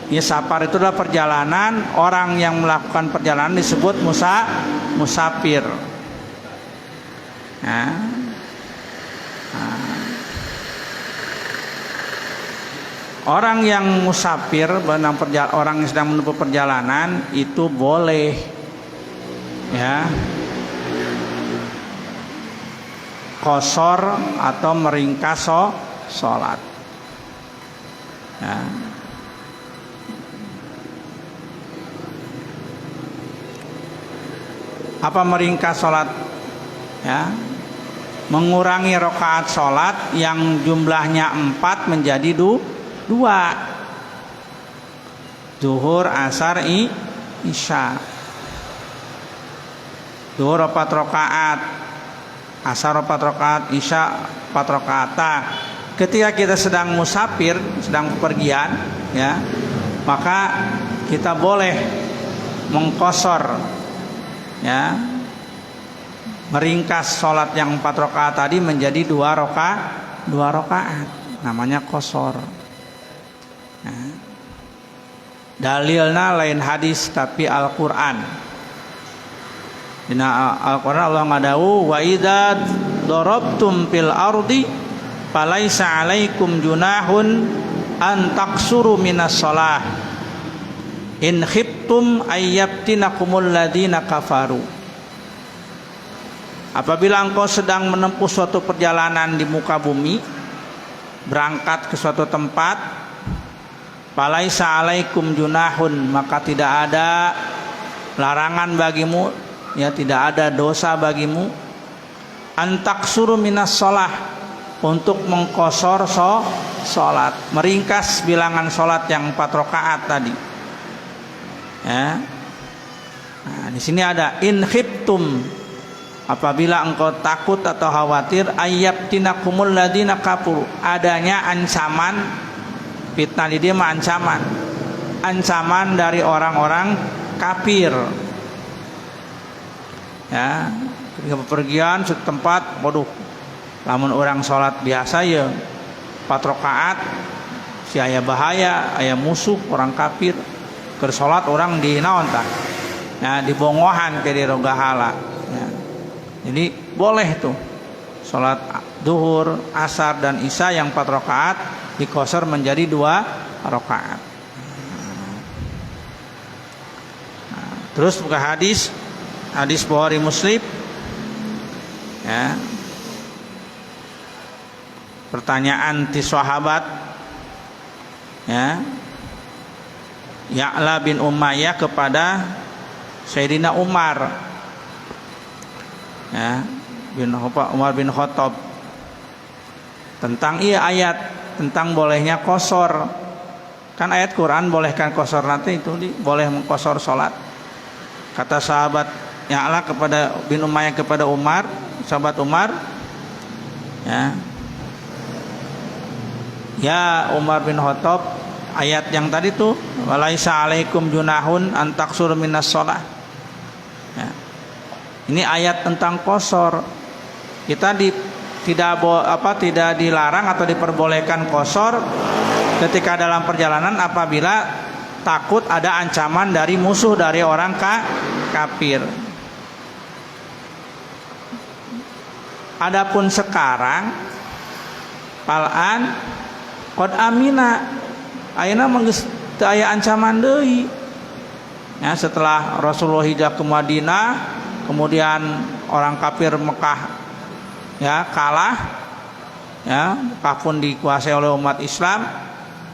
Ya, safar itu adalah perjalanan. Orang yang melakukan perjalanan disebut musafir. Orang yang musafir, orang yang sedang menempuh perjalanan itu boleh ya qashar atau meringkas sholat ya. Apa meringkas sholat ya? Mengurangi rakaat sholat yang jumlahnya 4 menjadi 2. Zuhur, asar, isya. Zuhur 4 rakaat, asar 4 rakaat, isya 4 rakaat. Ketika kita sedang musafir, sedang bepergian ya, maka kita boleh mengqashar ya, meringkas sholat yang 4 rakaat tadi menjadi 2 rakaat, namanya qashar. Nah, dalilna lain hadis tapi Al-Quran. Dina Al-Quran Allah ngadawu wa idza darabtum fil ardi falaisa alaikum junahun an taksuru minas shalah in khiftum ayyabtinakumul ladina kafaru. Apabila engkau sedang menempuh suatu perjalanan di muka bumi, berangkat ke suatu tempat, falaisa alaikum junahun, maka tidak ada larangan bagimu ya, tidak ada dosa bagimu antaksuru minas shalah, untuk mengqashar sholat, meringkas bilangan sholat yang 4 rakaat tadi ya. Nah, di sini ada in khiftum, apabila engkau takut atau khawatir ayyabtinakumul ladina kafuru, adanya ancaman fitnah di dia mah ancaman dari orang-orang kafir ya. Ketika bepergian suatu tempat, waduh, lamun orang sholat biasa ya 4 rakaat, si aya bahaya, aya musuh orang kafir keur sholat orang di naon tah ya, dibongohan ke di rogahala ya. Jadi boleh tuh sholat duhur, asar dan isya yang 4 rakaat dikosor menjadi 2 rakaat. Nah, terus buka hadis Bukhari Muslim ya. Pertanyaan ti sahabat ya, Ya'la bin Umayyah kepada Sayyidina Umar, ya, Umar bin Khattab, tentang ayat tentang bolehnya qashar. Kan ayat Quran bolehkan qashar, nanti itu boleh mengqashar salat. Kata sahabat Ya'la kepada bin Umayyah kepada Umar, sahabat Umar, ya Umar bin Khattab, ayat yang tadi tuh, walaisa alaikum junahun an taqsuru minas shalah. Ya. Ini ayat tentang qashar. Kita tidak dilarang atau diperbolehkan qashar ketika dalam perjalanan apabila takut ada ancaman dari musuh, dari orang kafir. Adapun sekarang palan qad amina, ayeuna manggeus teu aya ancaman deui. Ya, setelah Rasulullah hijrah ke Madinah, kemudian orang kafir Mekah ya kalah, ya, Mekah pun dikuasai oleh umat Islam.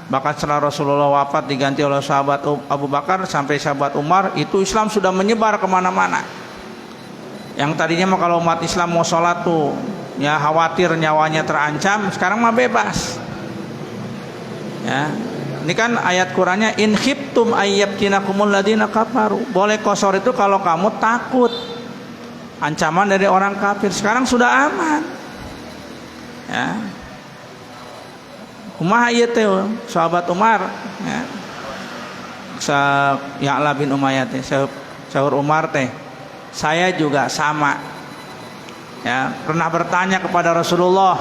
Bahkan setelah Rasulullah wafat diganti oleh sahabat Abu Bakar sampai sahabat Umar, itu Islam sudah menyebar kemana-mana. Yang tadinya mah kalau umat Islam mau sholat tuh ya khawatir nyawanya terancam, sekarang mah bebas. Ya, ini kan ayat Qur'annya in khiftum ayyabtinakumul ladina kafaru. Boleh qashar itu kalau kamu takut ancaman dari orang kafir. Sekarang sudah aman. Ya. Kumaha ieu teh sahabat Umar, ya. Ya'la bin Umayyah teh sahur Umar teh, saya juga sama. Ya, pernah bertanya kepada Rasulullah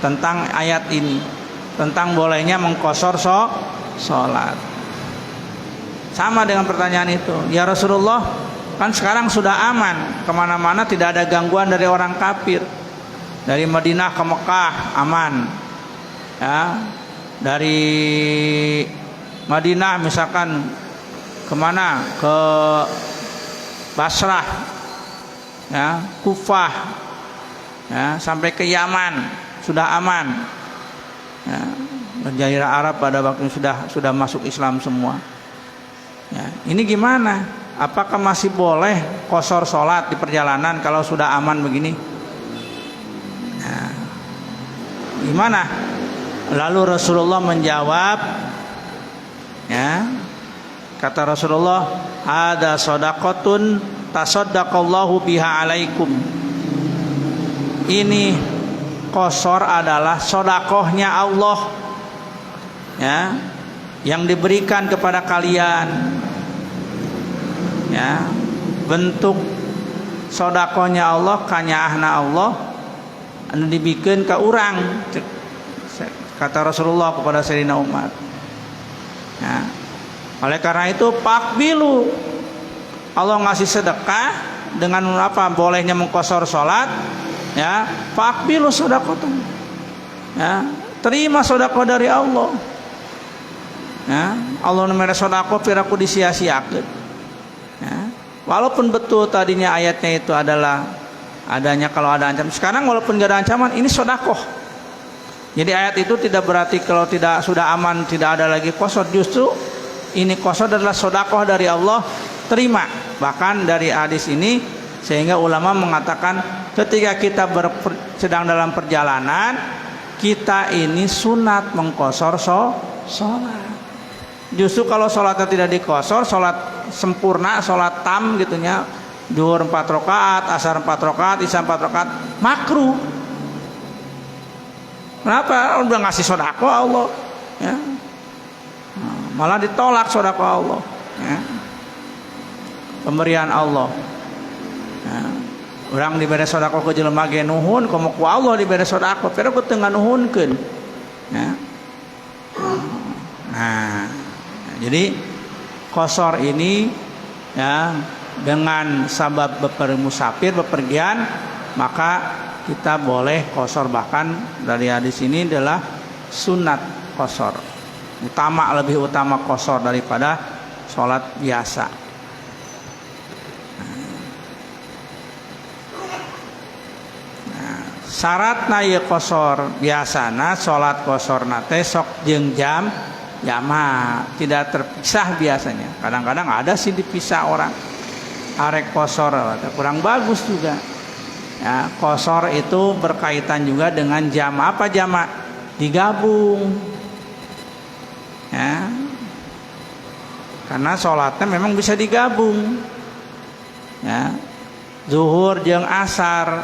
tentang ayat ini, tentang bolehnya mengqashar salat. Sama dengan pertanyaan itu, ya Rasulullah, kan sekarang sudah aman, kemana-mana tidak ada gangguan dari orang kafir. Dari Madinah ke Mekah aman, ya. Dari Madinah misalkan kemana, ke Basrah, ya, Kufah, ya, sampai ke Yaman sudah aman. Ya, Jazirah Arab pada waktu sudah masuk Islam semua. Ya, ini gimana? Apakah masih boleh qashar salat di perjalanan kalau sudah aman begini? Nah, gimana? Lalu Rasulullah menjawab, ya, kata Rasulullah, ada shadaqatun tasaddaqallahu biha alaikum. Ini qashar adalah sedekahnya Allah, ya, yang diberikan kepada kalian. Ya, bentuk sedekahnya Allah, kanyaahna Allah anu dibikeun ka urang, kata Rasulullah kepada Sayyidina Umar. Ya. Oleh karena itu pakbilu, Allah ngasih sedekah dengan apa? Bolehnya mengqashar salat, ya, pakbilu sedekahun. Ya, terima sedekah dari Allah. Ya, Allah nomor sedekah piraku disia-siakeun. Ya, walaupun betul tadinya ayatnya itu adalah adanya kalau ada ancaman. Sekarang walaupun gak ada ancaman, ini sedekah. Jadi ayat itu tidak berarti kalau tidak sudah aman tidak ada lagi qashar. Justru ini qashar adalah sedekah dari Allah, terima. Bahkan dari hadis ini sehingga ulama mengatakan ketika kita sedang dalam perjalanan, kita ini sunat mengqashar salat. Justru kalau salatnya tidak diqashar, salat sempurna, salat tam gitunya, zuhur 4 rakaat, asar 4 rakaat, isya 4 rakaat, makruh. Kenapa? Udah ngasih sedekah Allah, ya. Malah ditolak sedekah Allah, ya. Pemberian Allah. Ya. Orang diberi sedekah ke jelema ge nuhun, komo ku Allah diberi sedekah, pero ku teu nganuhunkeun. Ya. Nah, jadi qashar ini, ya, dengan sabab musafir bepergian, maka kita boleh qashar. Bahkan dari hadis ini adalah sunat qashar, lebih utama qashar daripada sholat biasa. Nah, syaratna ye qashar biasana sholat qashar nate sok jeung jam jama, tidak terpisah biasanya. Kadang-kadang ada sih dipisah orang. Arek kosor kurang bagus juga. Ya, kosor itu berkaitan juga dengan jama. Apa jama? Digabung. Ya. Karena sholatnya memang bisa digabung. Ya. Zuhur jeung asar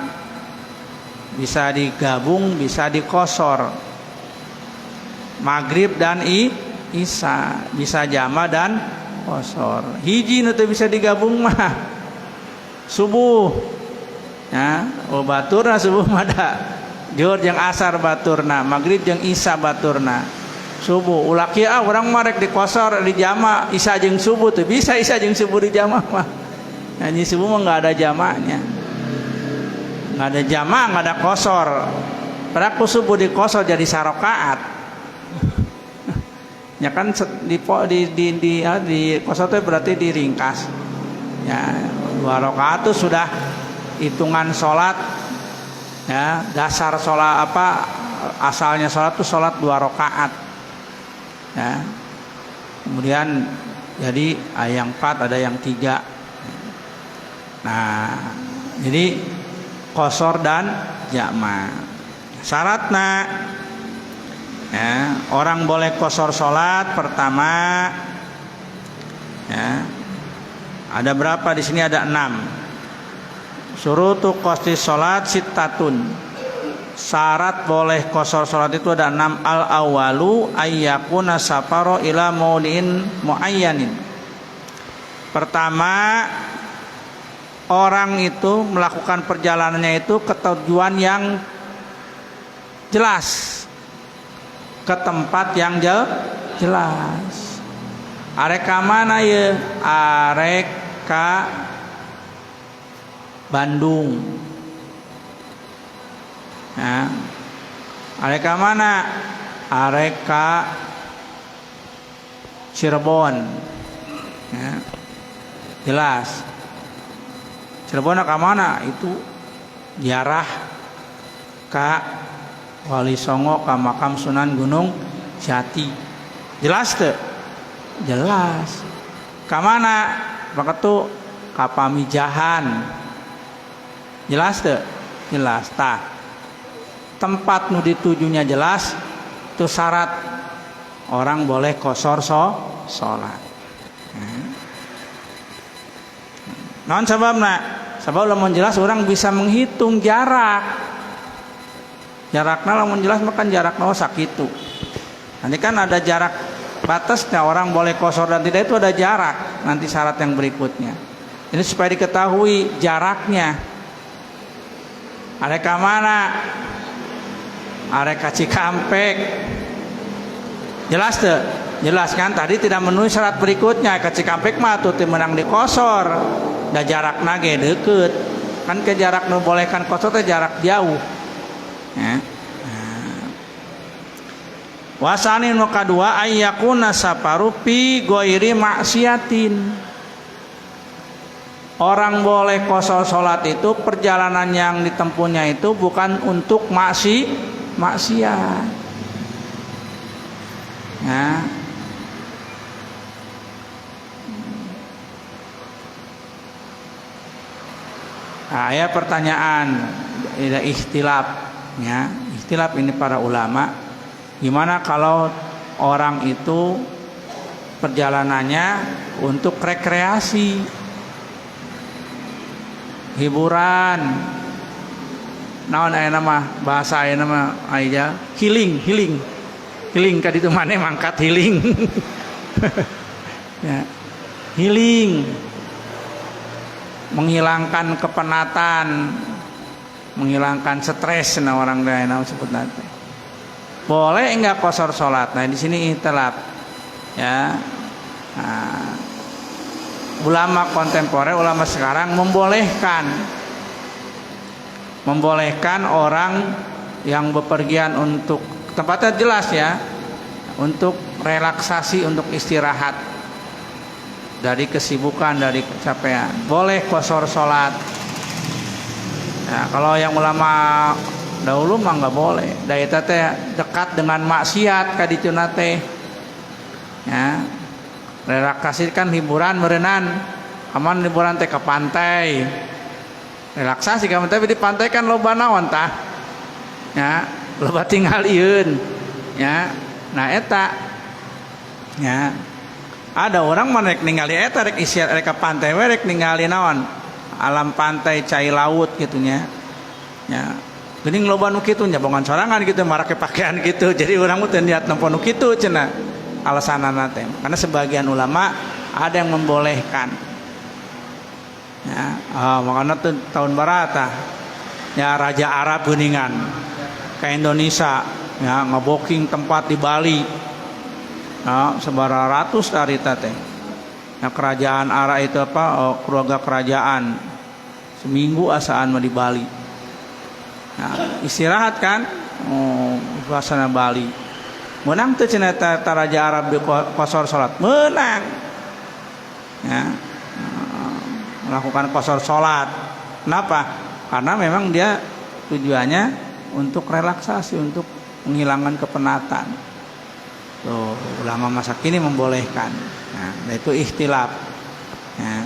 bisa digabung, bisa dikosor. Maghrib dan isya bisa jama dan kosor. Hiji nu teu bisa digabung mah subuh. Ya, baturna subuh mah da. Zuhur jeung asar baturna, maghrib jeung isya baturna. Subuh ulah kieu urang mah rek dikosor di jama isya jeung subuh teu bisa isya jeung subuh di jama mah. Nyanyi subuh mah enggak ada jamanya. Enggak ada jama, enggak ada kosor. Padahal ku subuh dikosor jadi sarakaat. Ya kan di kosor itu berarti diringkas. Ya, 2 rakaat itu sudah hitungan sholat. Ya, dasar sholat apa asalnya sholat itu sholat 2 rakaat. Ya. Kemudian jadi ada yang 4, ada yang 3. Nah, jadi kosor dan jama. Syaratnya ya, orang boleh kosor sholat pertama ya, ada berapa di sini? Ada 6. Syurutu qasdi sholat sittatun. Syarat boleh kosor sholat itu ada 6. Al awalu ayyakuna safaro ila maudin muayyanin. Pertama, orang itu melakukan perjalanannya itu ke tujuan yang jelas, ke tempat yang jelas. Arek ka mana ye? Arek ka Bandung. Ya. Arek ka mana? Arek ka Cirebon. Ya. Jelas. Cirebon ka mana? Itu ziarah ka Wali Songo ka makam Sunan Gunung Jati. Jelas teu? Jelas. Ka mana? Pakatu ka Pamijahan. Jelas teu? Jelas. Tah. Tempat nu ditujunya jelas, itu syarat orang boleh kosor sholat. Naon sababna? Sabab lamun jelas orang bisa menghitung jarak. Jarakna lamun jelas makan jarakna sakitu. Nanti kan ada jarak batasnya orang boleh kosor dan tidak, itu ada jarak. Nanti syarat yang berikutnya. Ini supaya diketahui jaraknya. Arek ka mana? Arek ka Cikampek. Jelas teu? Jelas kan? Tadi tidak memenuhi syarat berikutnya. Ka Cikampek mah tuh menang dikosor. Da jarak nage deket. Kan ke jarak nu bolehkan kosor teh jarak jauh. Ya. Wasani nu kadua ayyakuna safaru fi ghairi maksiatin. Orang boleh kosor sholat itu perjalanan yang ditempuhnya itu bukan untuk maksiat. Ya. Nah, ya pertanyaan, ada ikhtilaf, ya. Ikhtilaf ini para ulama. Gimana kalau orang itu perjalanannya untuk rekreasi, hiburan, naon aya nama bahasa aya nama aya healing ka ditu maneh mangkat healing. Ya. Healing, menghilangkan kepenatan, menghilangkan stres na orang lain sebut nanti. Boleh enggak kosor sholat? Nah di sini ikhtilaf. Ya. Nah, ulama kontemporer, ulama sekarang membolehkan orang yang bepergian untuk tempatnya jelas ya, untuk relaksasi, untuk istirahat dari kesibukan, dari kecapean, boleh kosor sholat. Nah, kalau yang ulama dahulu mah nggak boleh. Daya teh dekat dengan maksiat kadituna teh. Ya, relaksasi kan hiburan merenan, aman liburan teh ke pantai. Relaksasi kan tapi di pantai kan loba naon tah. Ya, loba tinggal ieun. Ya. Nah eta ya. Ada orang mah rek ningali eta rek isiar rek ke pantai we rek ningali naon? Alam pantai cai laut gitu nya. Ya. Geuning loba nu kitu nya bongan sorangan gitu marake pakaian gitu. Jadi urang teh niat nempo nu kitu cenah. Alasanana teh. Karena sebagian ulama ada yang membolehkan. Ya, makanya tuh tahun barata ya Raja Arab geuningan ke Indonesia ya ngebooking tempat di Bali. Ya, sebara ratus dari teh. Ya kerajaan Arab itu apa keluarga kerajaan seminggu asaan mah di Bali. Nah, istirahat kan suasana Bali menang tuh cenah Raja Arab di qasar salat menang ya, melakukan qasar salat. Kenapa? Karena memang dia tujuannya untuk relaksasi, untuk menghilangkan kepenatan. Tuh, ulama masa kini membolehkan. Nah, itu ikhtilaf ya.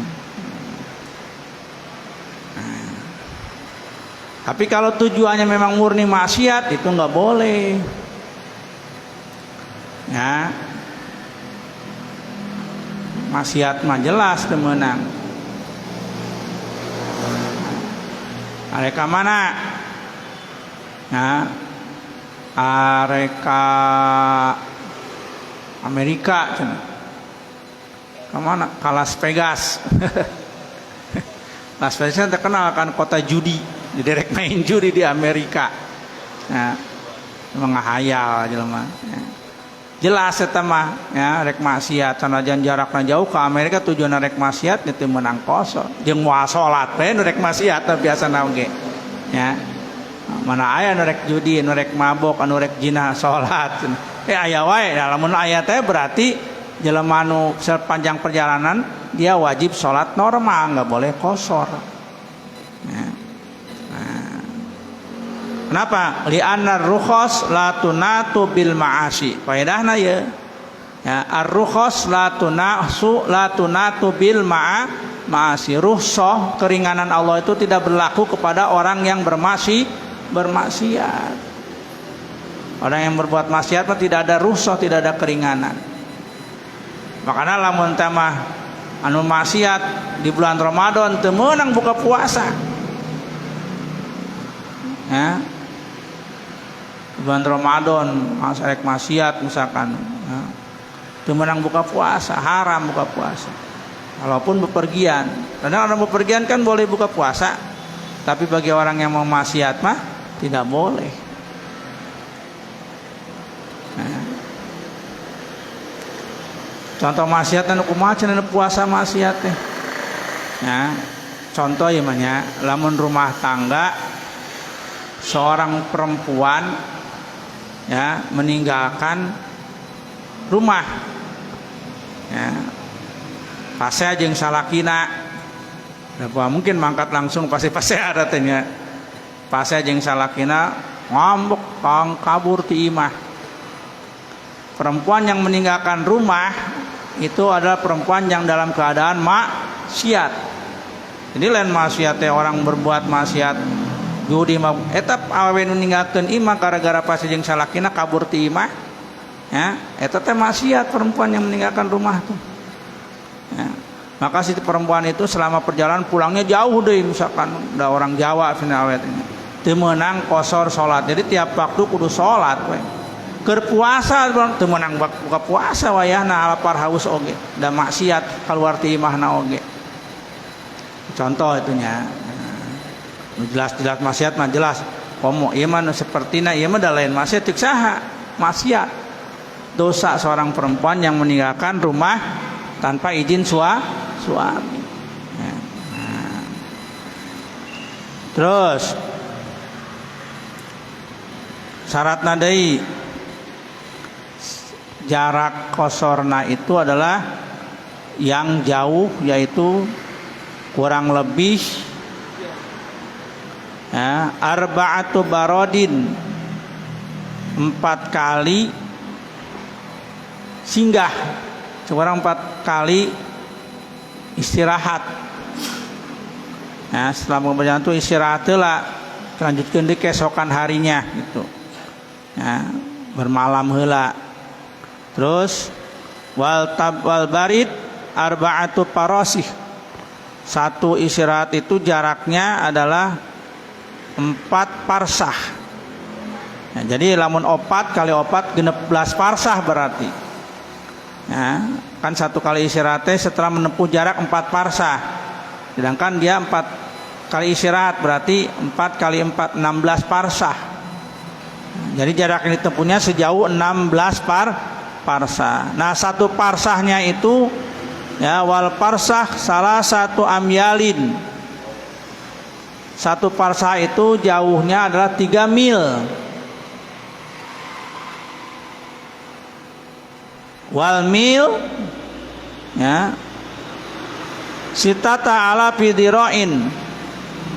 Tapi kalau tujuannya memang murni maksiat itu nggak boleh. Ya, maksiat mah jelas temenang. Areka mana? Nah, areka Amerika, kemana? Ke Las Vegas. Las Vegas terkenal kan kota judi. Direk main judi di Amerika. Nah, menghayal jelema. Ya. Jelas eta mah ya rek maksiat sanajan jarakna jauh ke Amerika tujuan rek maksiat teu meunang kosor. Jeung moal salat we rek maksiat biasana oge. Ya. Mana aya nu rek judi, nu rek mabok, anu rek zina salat. Aya wae. Lamun aya teh berarti jelema nu sepanjang perjalanan dia wajib salat normal, enggak boleh kosor. Ya. Kenapa? Li'anna ar-rukhas la tunatu bil ma'asi. Faedahna ya. Ya, ar-rukhas la tunatu bil ma'asi. Rukhsah keringanan Allah itu tidak berlaku kepada orang yang bermaksiat. Orang yang berbuat maksiat tidak ada rukhsah, tidak ada keringanan. Makanya lamun tamah anu maksiat di bulan Ramadan teu meunang buka puasa. Ya. Bulan Ramadan rek maksiat misalkan ya. Itu menang buka puasa, haram buka puasa walaupun bepergian. Karena orang bepergian kan boleh buka puasa, tapi bagi orang yang mau maksiat mah tidak boleh ya. Contoh maksiat anu kumaha cenah puasa maksiat teh ya. Contoh ieu mah nya lamun rumah tangga seorang perempuan ya meninggalkan rumah ya pase jeung salakina apa mungkin mangkat langsung pase ada tanya pase jeung salakina ngambek kang kabur ti imah. Perempuan yang meninggalkan rumah itu adalah perempuan yang dalam keadaan maksiat. Jadi lain maksiat orang berbuat maksiat judi mah eta awewe nu ninggalkeun imah gara-gara pase jeung salakina kabur ti imah ya eta teh maksiat perempuan yang meninggalkan rumah tuh ya. Maka si perempuan itu selama perjalanan pulangnya jauh deui misalkan da orang Jawa cenah awet teu meunang qosor salat. Jadi tiap waktu kudu salat we. Keur puasa teu meunang buka puasa wayahna lapar haus oge da maksiat kaluar ti imahna oge. Contoh itunya. Jelas-jelas maksiat mah jelas. Komo ieu mah sapertina ieu mah da lain maksiat ceuk saha? Maksiat. Dosa seorang perempuan yang meninggalkan rumah tanpa izin suami. Ya. Nah. Terus syaratna deui jarak kosorna itu adalah yang jauh yaitu kurang lebih ya, arba'atu barodin 4 kali singgah seorang 4 kali istirahat. Nah, setelah berjalan itu istirahat lah, lanjutkan di keesokan harinya gitu. Nah, bermalam heula. Terus wal barid arba'atu parasih. Satu istirahat itu jaraknya adalah 4 parsah. Nah, jadi lamun 4 kali 4 16 parsah berarti. Nah, kan 1 kali istirahatnya setelah menempuh jarak 4 parsah. Sedangkan dia 4 kali istirahat berarti 4 kali 4 16 parsah. Jadi jarak yang ditempuhnya sejauh 16 parsah. Nah, 1 parsahnya itu ya wal parsah salah satu amyalin. 1 parsah itu jauhnya adalah 3 mil. Wal mil ya sitata ala fidiroin.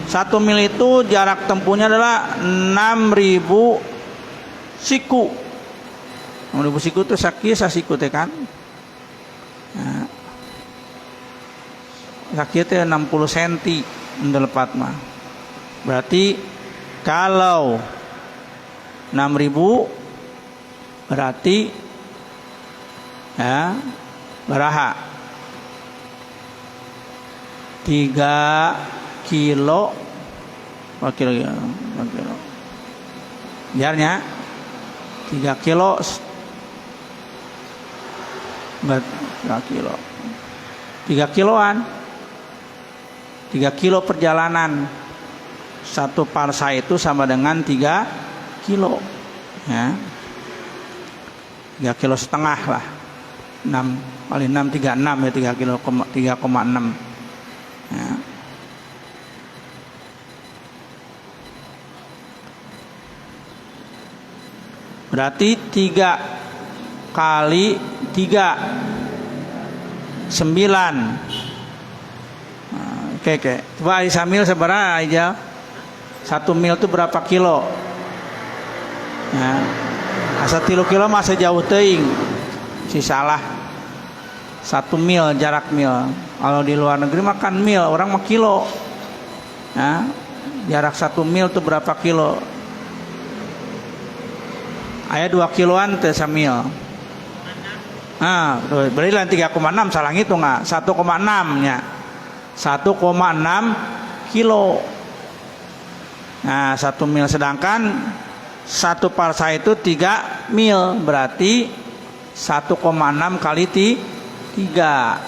1 mil itu jarak tempuhnya adalah 6.000 siku. 6.000 siku itu sasiku teh kan. Nah, kaki itu 60 cm mendelepat mah. Berarti kalau 6.000 berarti ya baraha 3 kilo biarnya 3 kilo 3 kiloan 3 kilo perjalanan. 1 parsah itu sama dengan 3 kilo ya, 3 kilo setengah lah, 6 kali 6 36 ya, 3 kilo 3,6 ya. Berarti 3 kali 3 9. Oke. Coba Isamil seberapa aja? 1 mil itu berapa kilo? Ya. Asa 3 kilo masa jauh teuing. Si salah. 1 mil jarak mil. Kalau di luar negeri makan mil, orang mah kilo. Ya. Jarak 1 mil itu berapa kilo? Aya 2 kiloan teh samil. Nah, berarti lain 3,6 salah ngitung nggak? 1,6 nya. 1,6 kilo. Nah, 1 mil, sedangkan 1 parsah itu 3 mil, berarti 1,6 kali 3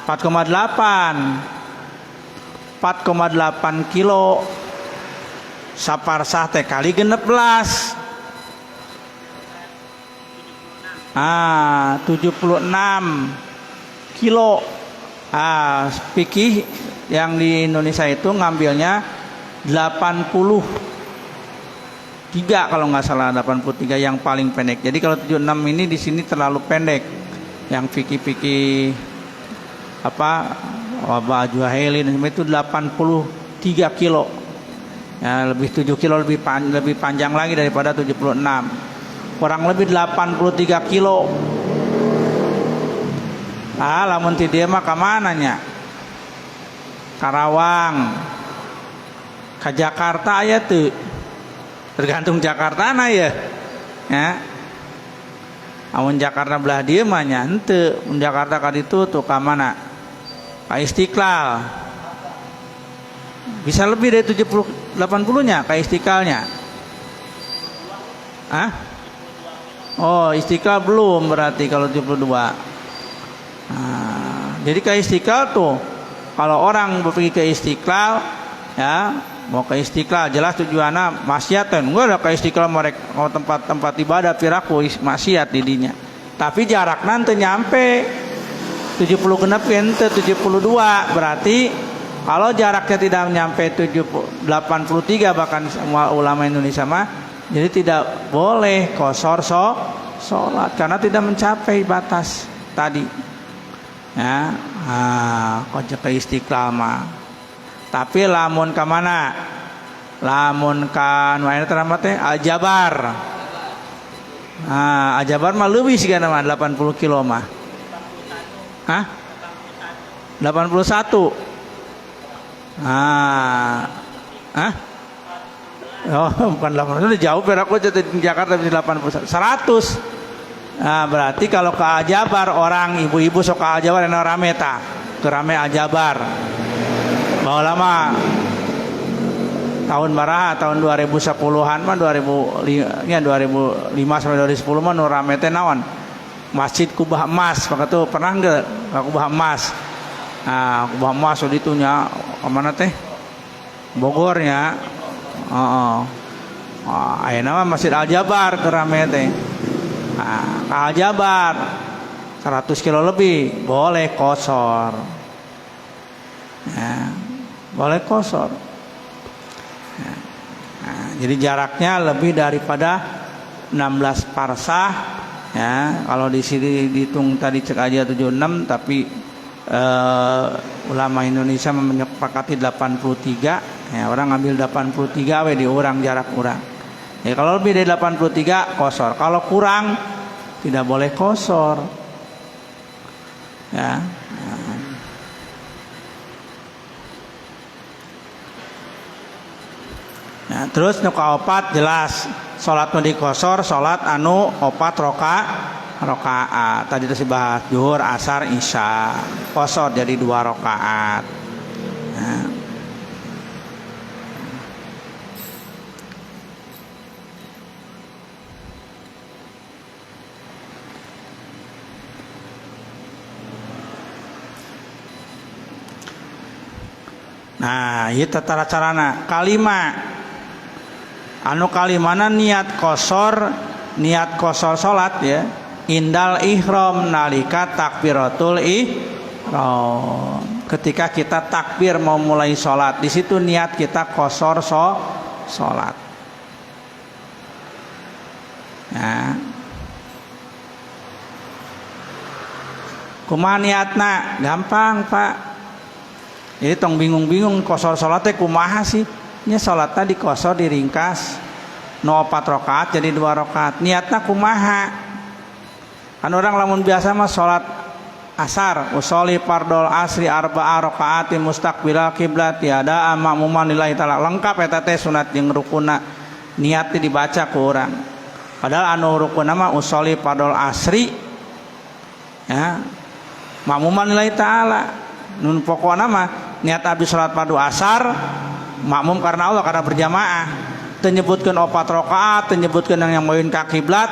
4,8 kilo. Saparsah teh kali 16 76 kilo. Fikih yang di Indonesia itu ngambilnya 83 kalau nggak salah, 83 yang paling pendek. Jadi kalau 76 ini di sini terlalu pendek. Yang fikih apa Wabah Juhailin itu 83 kilo. Ya, lebih 7 kilo lebih panjang lagi daripada 76. Kurang lebih 83 kilo. Lamun ti dieu mah ka mananya? Karawang. Ka Jakarta aya teu? Tergantung Jakartana ya. Ya. Amun Jakarta belah dieu mah nya henteu. Mun Jakarta ka ditu tuh ka mana? Ka Istiqlal. Bisa lebih dari 80-nya ke Istiqlalnya. Oh, Istiqlal belum berarti kalau 72. Jadi ke Istiqlal tuh kalau orang pergi ke Istiqlal ya, mau ke Istiqlal jelas tujuannya maksiatan. Enggak ada ke Istiqlal mereka mau tempat ibadah piraku maksiat didinya. Tapi jarak nanti nyampe 70 genep ente 72 berarti kalau jaraknya tidak nyampe 83 bahkan semua ulama Indonesia mah jadi tidak boleh qashar sholat karena tidak mencapai batas tadi. Ya, kojek ke Istiqlal mah. Tapi lamun ka mana? Lamun ka nu aya teh Al-Jabar. Ajabar mah leuwih siga nama 80 kilo mah. Hah? 81. Hah? Oh, bukan 80. Udah jauh berak aja di Jakarta di 81. 100. Berarti kalau ke Ajabar orang ibu-ibu sok ke Ajabar enak rame ta. Kerame Ajabar. Bawa lama tahun baraha tahun 2010-an mah 2005 sampai 2010 mah nu rame teh naon? Masjid Kubah Emas, maka tuh pernah enggak Kubah Emas? Kubah Emas itu nya mana teh? Bogornya. Ayeuna mah Masjid Al-Jabar kerame teh. Al-Jabar 100 kilo lebih boleh kosor. Boleh kosor. Jadi jaraknya lebih daripada 16 parsah ya. Kalau di sini dihitung tadi cek aja 76, tapi ulama Indonesia menyepakati 83 ya, orang ambil 83 we di orang jarak kurang. Ya kalau lebih dari 83 kosor. Kalau kurang tidak boleh kosor. Ya. Nah, terus nu kaopat jelas salat nu dikosor salat anu 4 rakaat. Tadi itu dibahas zuhur, asar, isya. Kosor jadi 2 rakaat. Nah, ieu tata carana. Kalima anu kalimana niat kosor salat ya indal ihram nalika takbiratul ihram. Ketika kita takbir mau mulai salat, di situ niat kita kosor salat. Ya. Kumaha niatna? Gampang, Pak. Jadi tong bingung-bingung kosor salat teh kumaha sih? Nya salatna dikosor diringkas 4 rakaat jadi 2 rakaat. Niatna kumaha? Kan orang lamun biasa mah salat asar, usolli fardol asri arba'a rakaatin mustaqbilal kiblat tiada ma'muman lillahi ta'ala. Lengkap eta teh sunat jeung rukunna. Niat dibaca ku urang. Padahal anu rukunna mah usolli fardol asri ya. Ma'muman lillahi ta'ala. Nun pokona mah niat abdi salat fardu asar makmum karena Allah, karena berjamaah. Menyebutkan 4 rakaat, menyebutkan yang moin ka kiblat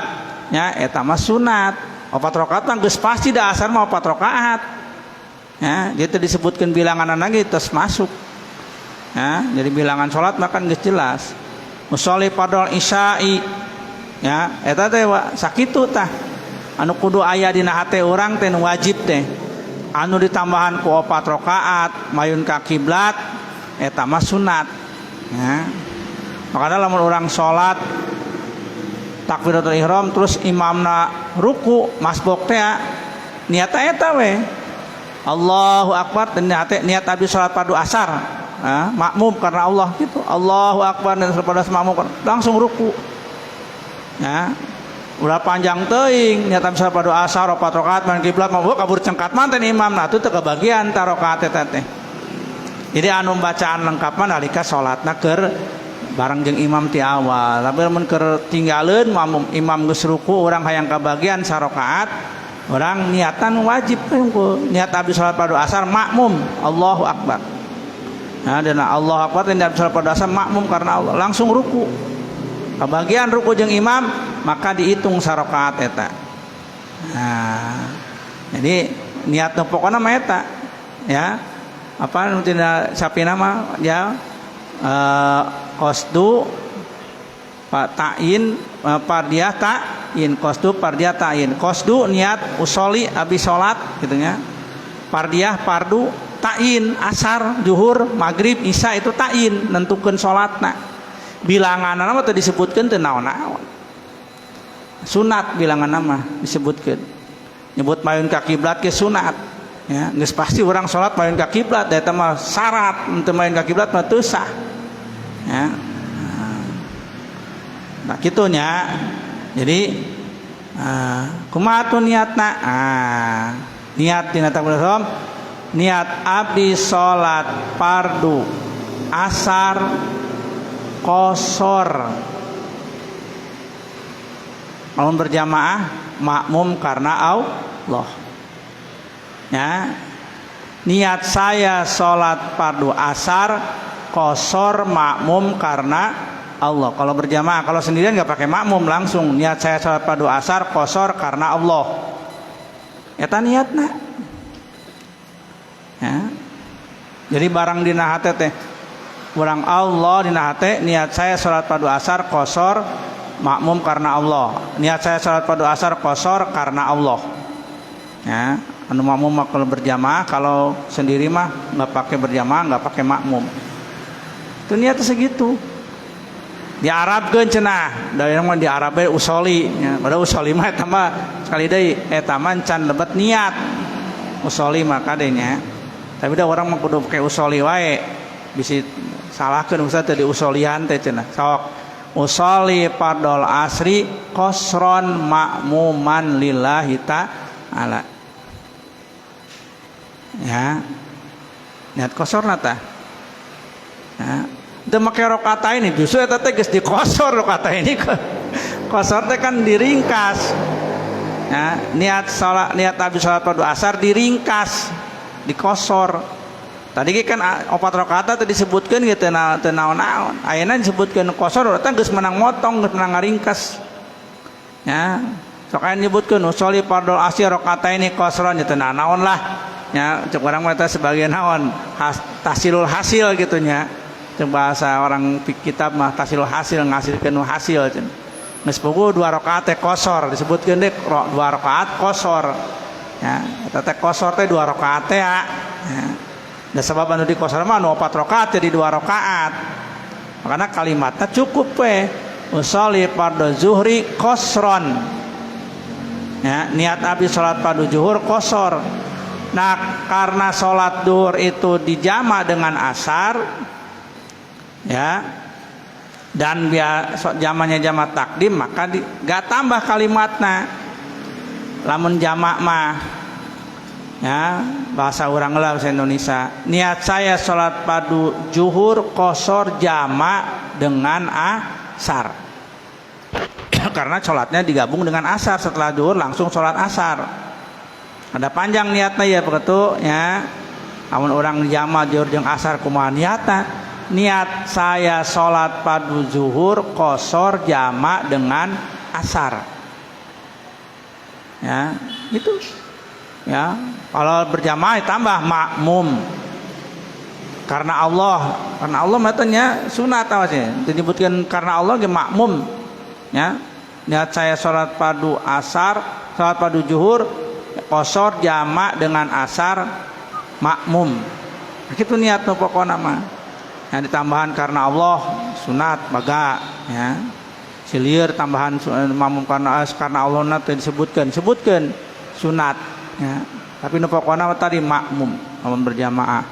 ya eta mah sunat. 4 rakaat mah geus pasti da asar mah 4 rakaat. Ya, jadi disebutkan bilangan lagi terus masuk. Ya, jadi bilangan salat mah kan geus jelas. Musolli fardhol isya'i. Ya, eta teh sakitu tah. Anu kudu aya dina hate urang teh wajib teh. Anu ditambahan ku 4 rakaat mayun ka kiblat eta mah sunat ya. Makanya lamun orang salat takbiratul ihram terus imamna ruku masbuk teh niat eta we Allahu akbar dan niat abdi salat fardu asar ya, makmum karena Allah gitu. Allahu akbar dan salat makmum langsung ruku ya. Udah panjang teuing niat abdi salat fardu asar 4 rakaat man kiblat mah kabur cengkat manten imamna tuh teu kebagian ta rakaat eta teh. Jadi anu bacaan lengkap mah nalika salatna keur bareng jeung imam ti awal. Tapi mun keur tinggalin imam geus ruku urang hayang kabagian sarakaat, urang niatan wajib niat abdi salat fardu asar makmum Allahu akbar. Nah, dan Allahu akbar niat salat fardu asar makmum karena Allah langsung ruku. Kabagian ruku jeung imam maka dihitung sarakaat eta. Nah, jadi niat pokona mah eta ya. Apa nutina sapi nama ya qasdu ta'in fardiyah ta'in qasdu fardiyah ta'in qasdu niat usolli abi salat gitu nya fardiyah fardu ta'in asar zuhur maghrib isya itu ta'in nentukeun salatna bilanganna mah teu disebutkeun teu naon-naon sunat bilanganna mah disebutkeun nyebut mayun ka kiblat ke sunat ya, geus pasti orang salat main ka kiblat eta mah syarat, teu main ka kiblat mah teu sah. Ya. Nah, kitu nya. Jadi Kumaha tuh niatna? Niat dina takbiratul ihram, niat abdi salat fardu asar qashar. Lamun berjamaah makmum karena Allah. Ya. Niat saya salat fardu asar qashar makmum karena Allah. Kalau berjamaah, kalau sendirian nggak pakai makmum, langsung niat saya salat fardu asar qashar karena Allah. Eta niatna. Ya. Jadi barang dina hate teh urang Allah dina hate, niat saya salat fardu asar qashar makmum karena Allah. Niat saya salat fardu asar qashar karena Allah. Ya, anu makmum kalau berjamaah, kalau sendiri mah nggak pakai berjamaah, nggak pakai makmum. Itu niatnya segitu. Di Arab geun cenah, da mah di Arab we usoli, ya. Padahal usoli mah eta mah sekali deui eta mah can lebet niat. Usoli mah kadenya. Tapi da orang mah kudu pakai usoli wae. Bisi salahkeun ustaz teh di usolian teh cenah. Sok usoli fardhol asri qasron ma'muman lillahi ta'ala. Ya. Niat qasarna tah. Ya. Teu make rakaat ini justru eta teh geus dikosor rakaat ini. Qasar teh kan diringkas. Ya, niat salat niat abdi salat fardu asar diringkas, dikosor. Tadi kan 4 rakaat teh disebutkeun ge teu naon-naon. Ayeuna disebutkeun qasar eta geus menang motong, geus menang ngaringkas. Ya, sok aya nyebutkeun usolli fardhol asri rakaataini qasran teu naon lah. Ya, cek urang mah eta sebagian naon tahsilul hasil gitu nya. Cek bahasa orang kitab mah tahsilul hasil ngasilkeun hasil cenah. Geus puguh 2 rakaat teh qasar disebutkeun deuk 2 rakaat qasar. Ya, eta teh qasar teh 2 rakaat teh ya. Da sabab anu di qasar mah anu 4 rakaat jadi 2 rakaat. Makana kalimatna cukup we. Usolli fardhu zuhri qasron. Ya, niat abdi salat fardu zuhur qasar. Nah, karena salat zuhur itu dijama dengan asar, ya, dan jamannya jama takdim, maka gak tambah kalimatna. Lamun jama mah, ya, bahasa orang lah bahasa Indonesia. Niat saya salat fardu zuhur qasar jama dengan asar. Karena salatnya digabung dengan asar, setelah zuhur langsung salat asar. Ada panjang niatnya ya begitu ya. Namun orang jama zuhur jeung asar kumaha niatna? Niat saya salat fardu zuhur qasar jama dengan asar. Ya, itu. Ya, kalau berjamaah tambah makmum. Karena Allah matanya sunat awasnya. Disebutkan karena Allah ge makmum. Ya. Niat saya salat fardu asar, salat fardu zuhur qasar jama dengan asar makmum. Kitu niat nu pokona mah. Yang ditambahan karena Allah sunat baga ya. Silir tambahan makmum karena Allah teh disebutkeun sunat ya. Tapi nu pokona tadi makmum lamun berjamaah.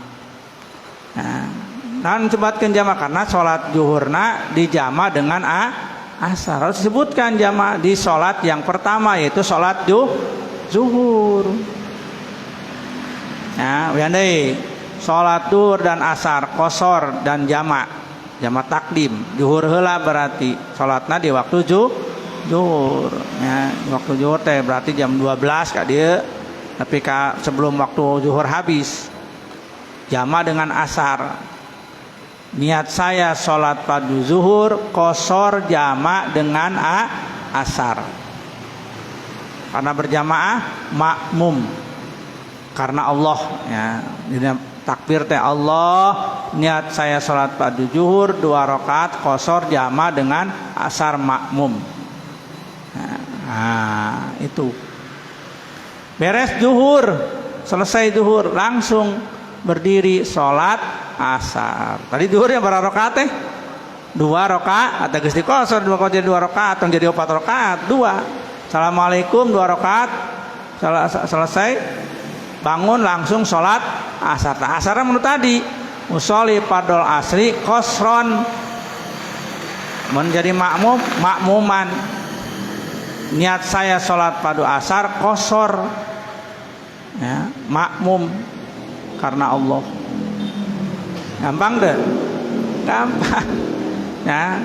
Nah, dan sebutkeun jamaah karena salat zuhurna dijama dengan asar. Harus disebutkan jamaah di salat yang pertama yaitu salat zuhur. Ya, deui. Salat zuhur dan asar qasar dan jama takdim. Zuhur heula berarti salatna di waktu zuhur. Ya, waktu zuhur teh berarti jam 12 ka dieu. Tapi sebelum waktu zuhur habis. Jama dengan asar. Niat saya salat fardu zuhur qasar jama dengan asar. Karena berjamaah makmum karena Allah ya. Takbir teh Allah, niat saya salat fardu zuhur 2 rakaat qasar jama dengan asar makmum. Nah, itu. Beres zuhur, selesai zuhur langsung berdiri salat asar. Tadi zuhurnya berapa rakaat teh? 2 rakaat, ada geus diqasar 2 rakaat, jadi 4 rakaat, 2. Assalamualaikum 2 rakaat selesai bangun langsung sholat asar. Nah, asarnya menurut tadi usolli fardhol asri qasron menjadi makmuman niat saya sholat padu asar qasar, ya, makmum karena Allah. Gampang deh, gampang. Ya,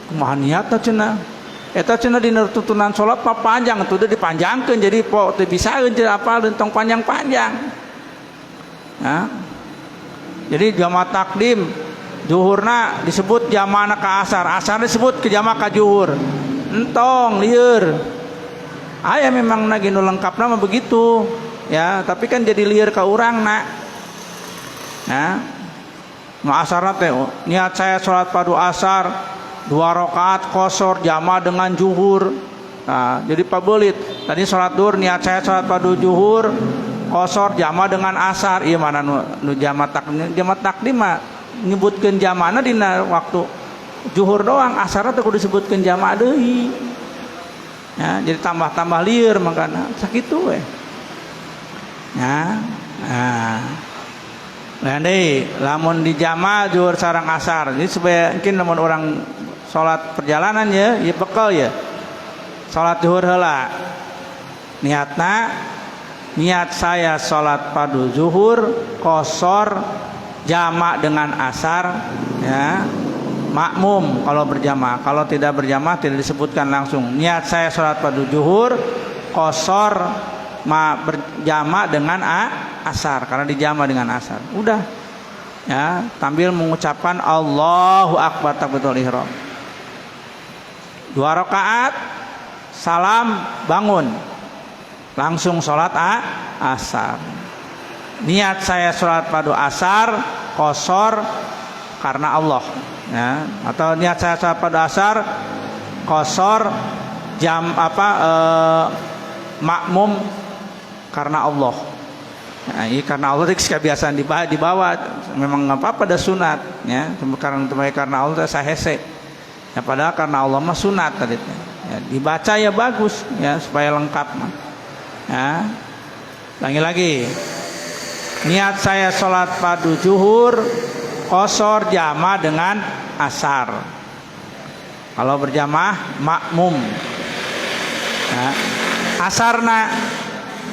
kumaha niat cenah. Eta cenah dina tuntunan sholat panjang tuh udah dipanjangkeun jadi po teu bisa teu apal tong panjang-panjang. Ya. Jadi jamaah takdim zuhurna disebut jamaah ka asar, asar disebut ke jamaah ka zuhur. Entong lieur. Aya memang lagi nu lengkapna mah begitu. Ya, tapi kan jadi lieur ka urangna. Nah, nu asarna teh niat saya salat padu asar 2 rakaat qasar jamaah dengan zuhur. Nah, jadi pabelit. Tadi salat zuhur niat saya salat padu zuhur qasar jamaah dengan asar. Ieu mana nu jamaah takdim mah nyebutkeun jamaahna dina waktu zuhur doang, asar teh kudu disebutkeun jamaah deui. Ya, jadi tambah-tambah lieur makana sakitu we. Ya. Nah deui lamun di jamaah zuhur sareng asar. Jadi supaya mungkin lamun orang salat perjalanan ya, ieu bekal ya. Salat zuhur heula. Niat saya salat padu zuhur qasar jamak dengan asar, ya. Makmum kalau berjamaah, kalau tidak berjamaah tidak disebutkan langsung. Niat saya sholat padu zuhur qasar berjamaah dengan asar karena dijamaah dengan asar. Udah, ya, sambil mengucapkan Allahu Akbar takbiratul ihram. 2 rakaat salam bangun langsung sholat asar. Niat saya sholat padu asar qasar karena Allah, ya, atau niat saya sholat pada asar qasar makmum karena Allah. Nah, ini karena Allah itu kebiasaan dibawa memang apa pada sunat, ya, karena Allah saya hese. Ya, padahal karena Allah mah sunat tadi. Ya, dibaca ya bagus, ya, supaya lengkap mah. Ya. Lagi-lagi niat saya sholat padu zuhur qasar jamaah dengan asar. Kalau berjamaah makmum. Nah, asarna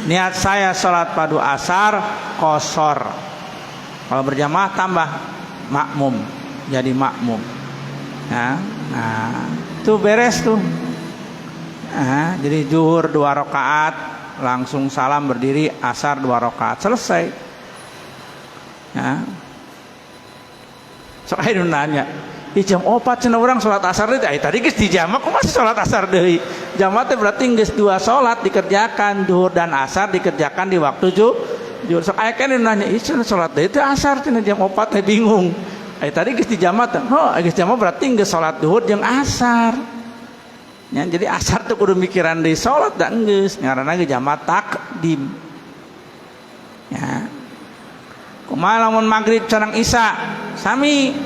niat saya sholat padu asar qasar. Kalau berjamaah tambah makmum jadi makmum. Nah, itu beres tuh. Nah, jadi zuhur 2 rakaat langsung salam berdiri, asar 2 rakaat selesai. Ya. Soalnya nanya, jam 4 cenah urang salat asar deui. Tadi geus dijama kok masih salat asar deui. Jama teh berarti geus 2 salat dikerjakan, zuhur dan asar dikerjakan di waktu zuhur. Sok aya kan nanya, "Ih cenah salat deui teh asar cenah jam 4 teh bingung." Tadi geus dijama teh. Oh, geus jama berarti geus salat zuhur jeung asar. Ya, jadi asar teh kudu mikiran deui salat da geus, ngaranna ge jama takdim. Ya. Kumaha lamun maghrib sareng isya sami,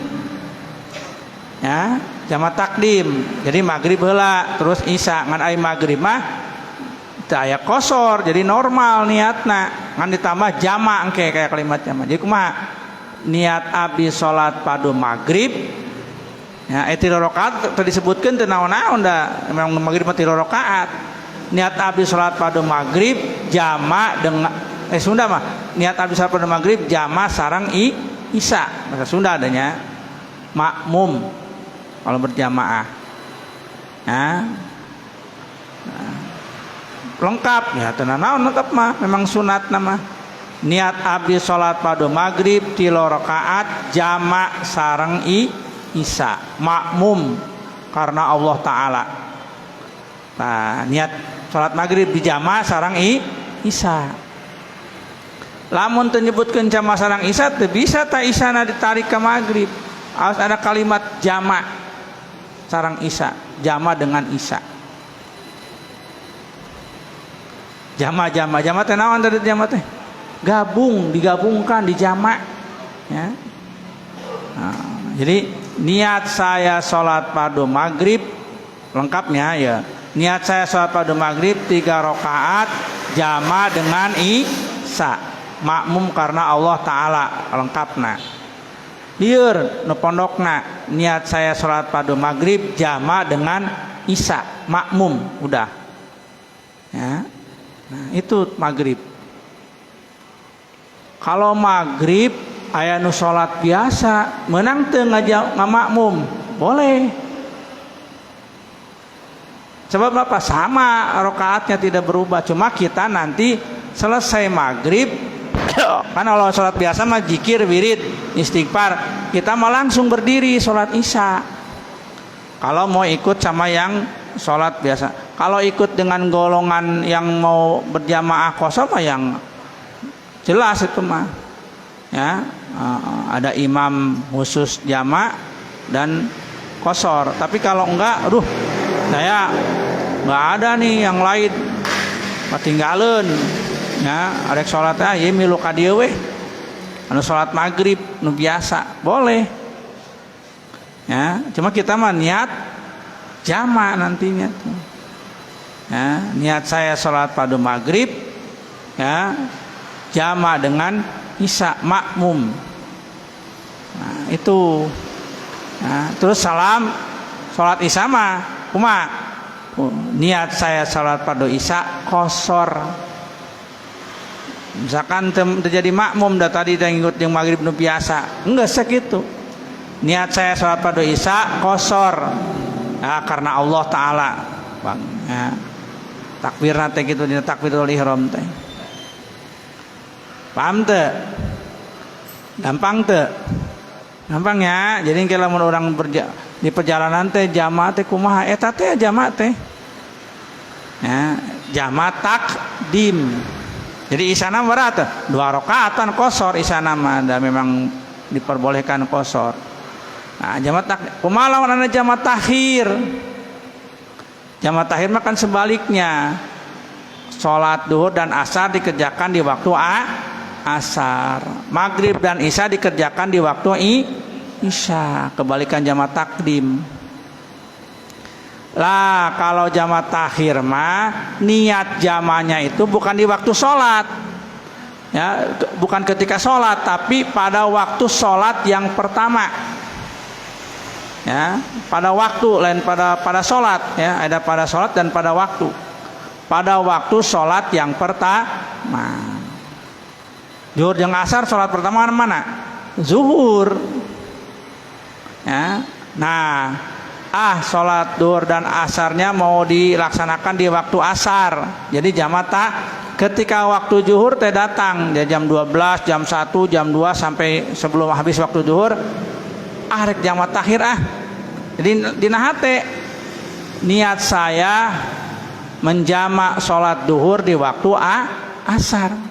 ya, jamaah takdim. Jadi maghrib heula terus isya ngan aya maghrib mah teu aya qasar jadi normal niatna ngan ditambah jama engke kayak kalimat jama. Jadi kumaha niat abdi salat padu maghrib, ya, 3 rakaat tadi disebutkeun teu naon-naon da memang maghrib mah 3 rakaat. Niat abdi salat padu maghrib jama dengan Sunda mah niat abdi salat pada maghrib jamaah sareng isya, bahasa Sunda adanya makmum kalau berjamaah. Nah, lengkap ya, tenan naon lengkap mah memang sunat nama. Niat abdi salat pada maghrib 3 rakaat jamaah sareng isya, makmum karena Allah Taala. Nah, niat salat maghrib di jamaah sareng isya. Lamun teu nyebutkeun jamaah sareng isya teu bisa ta isyana ditarik ke maghrib. Harus ada kalimat jama sareng isya, jama dengan isya. Jama teh naon tadi jama teh? Gabung, digabungkan, dijama. Ya. Nah, jadi niat saya sholat padu maghrib lengkapnya ya. Niat saya sholat padu maghrib 3 rakaat jama dengan isya. Makmum karena Allah Ta'ala lengkapna. Lieur nu pondokna niat saya sholat padu maghrib jama dengan isya makmum udah Nah, itu maghrib. Kalau maghrib aya nu salat biasa menang teu ngamakmum boleh. Sebab apa? Sama rakaatnya tidak berubah, cuma kita nanti selesai maghrib kan kalau salat biasa mah zikir, wirid, istighfar, kita mau langsung berdiri salat isya. Kalau mau ikut sama yang salat biasa. Kalau ikut dengan golongan yang mau berjamaah qasar mah yang jelas itu mah. Ya, ada imam khusus jama' dan qasar. Tapi kalau enggak, saya enggak ada nih yang lain. Patinggalun. Ya, arek salat ieu milu ka dieu we. Anu salat maghrib nu biasa, boleh. Ya, cuma kita mah niat jama' nantinya tuh. Ya, niat saya salat pada maghrib, ya, jama' dengan isya makmum. Nah, itu. Nah, terus salam salat isya mah kumaha? Niat saya salat pada isya qasar. Misalkan terjadi makmum dah tadi yang ikut yang maghrib nu biasa, enggak segitu. Niat saya salat pada isya qasar. Ya, karena Allah Taala, Bang. Ya. Takbir nate gitu dina takbiratul ihram teh. Paham teu? Gampang teu? Gampang ya. Jadi kalau orang di perjalanan teh jamaah teh kumaha? Eta teh jamaah teh. Ya, jamaah takdim. Jadi isana berat 2 rakaatan qasar isana mah memang diperbolehkan qasar. Nah, jamaah takdim kumaha lawan ana jamaah takhir? Jamaah takhir mah kan sebaliknya. Salat duhur dan asar dikerjakan di waktu asar. Maghrib dan isya dikerjakan di waktu isya. Kebalikan jamaah takdim. Lah kalau jamaah takhir mah niat jamanya itu bukan di waktu sholat, ya, bukan ketika sholat, tapi pada waktu sholat yang pertama, ya, pada waktu lain pada sholat, ya, ada pada sholat dan pada waktu. Pada waktu sholat yang pertama. Zuhur jeung asar sholat pertama mana? Zuhur. Ya, nah. Sholat duhur dan asarnya mau dilaksanakan di waktu asar. Jadi jamaah ketika waktu zuhur teh datang jam 12, jam 1, jam 2 sampai sebelum habis waktu zuhur. Rek jamaah takhir Jadi dina hate niat saya menjamak sholat duhur di waktu asar.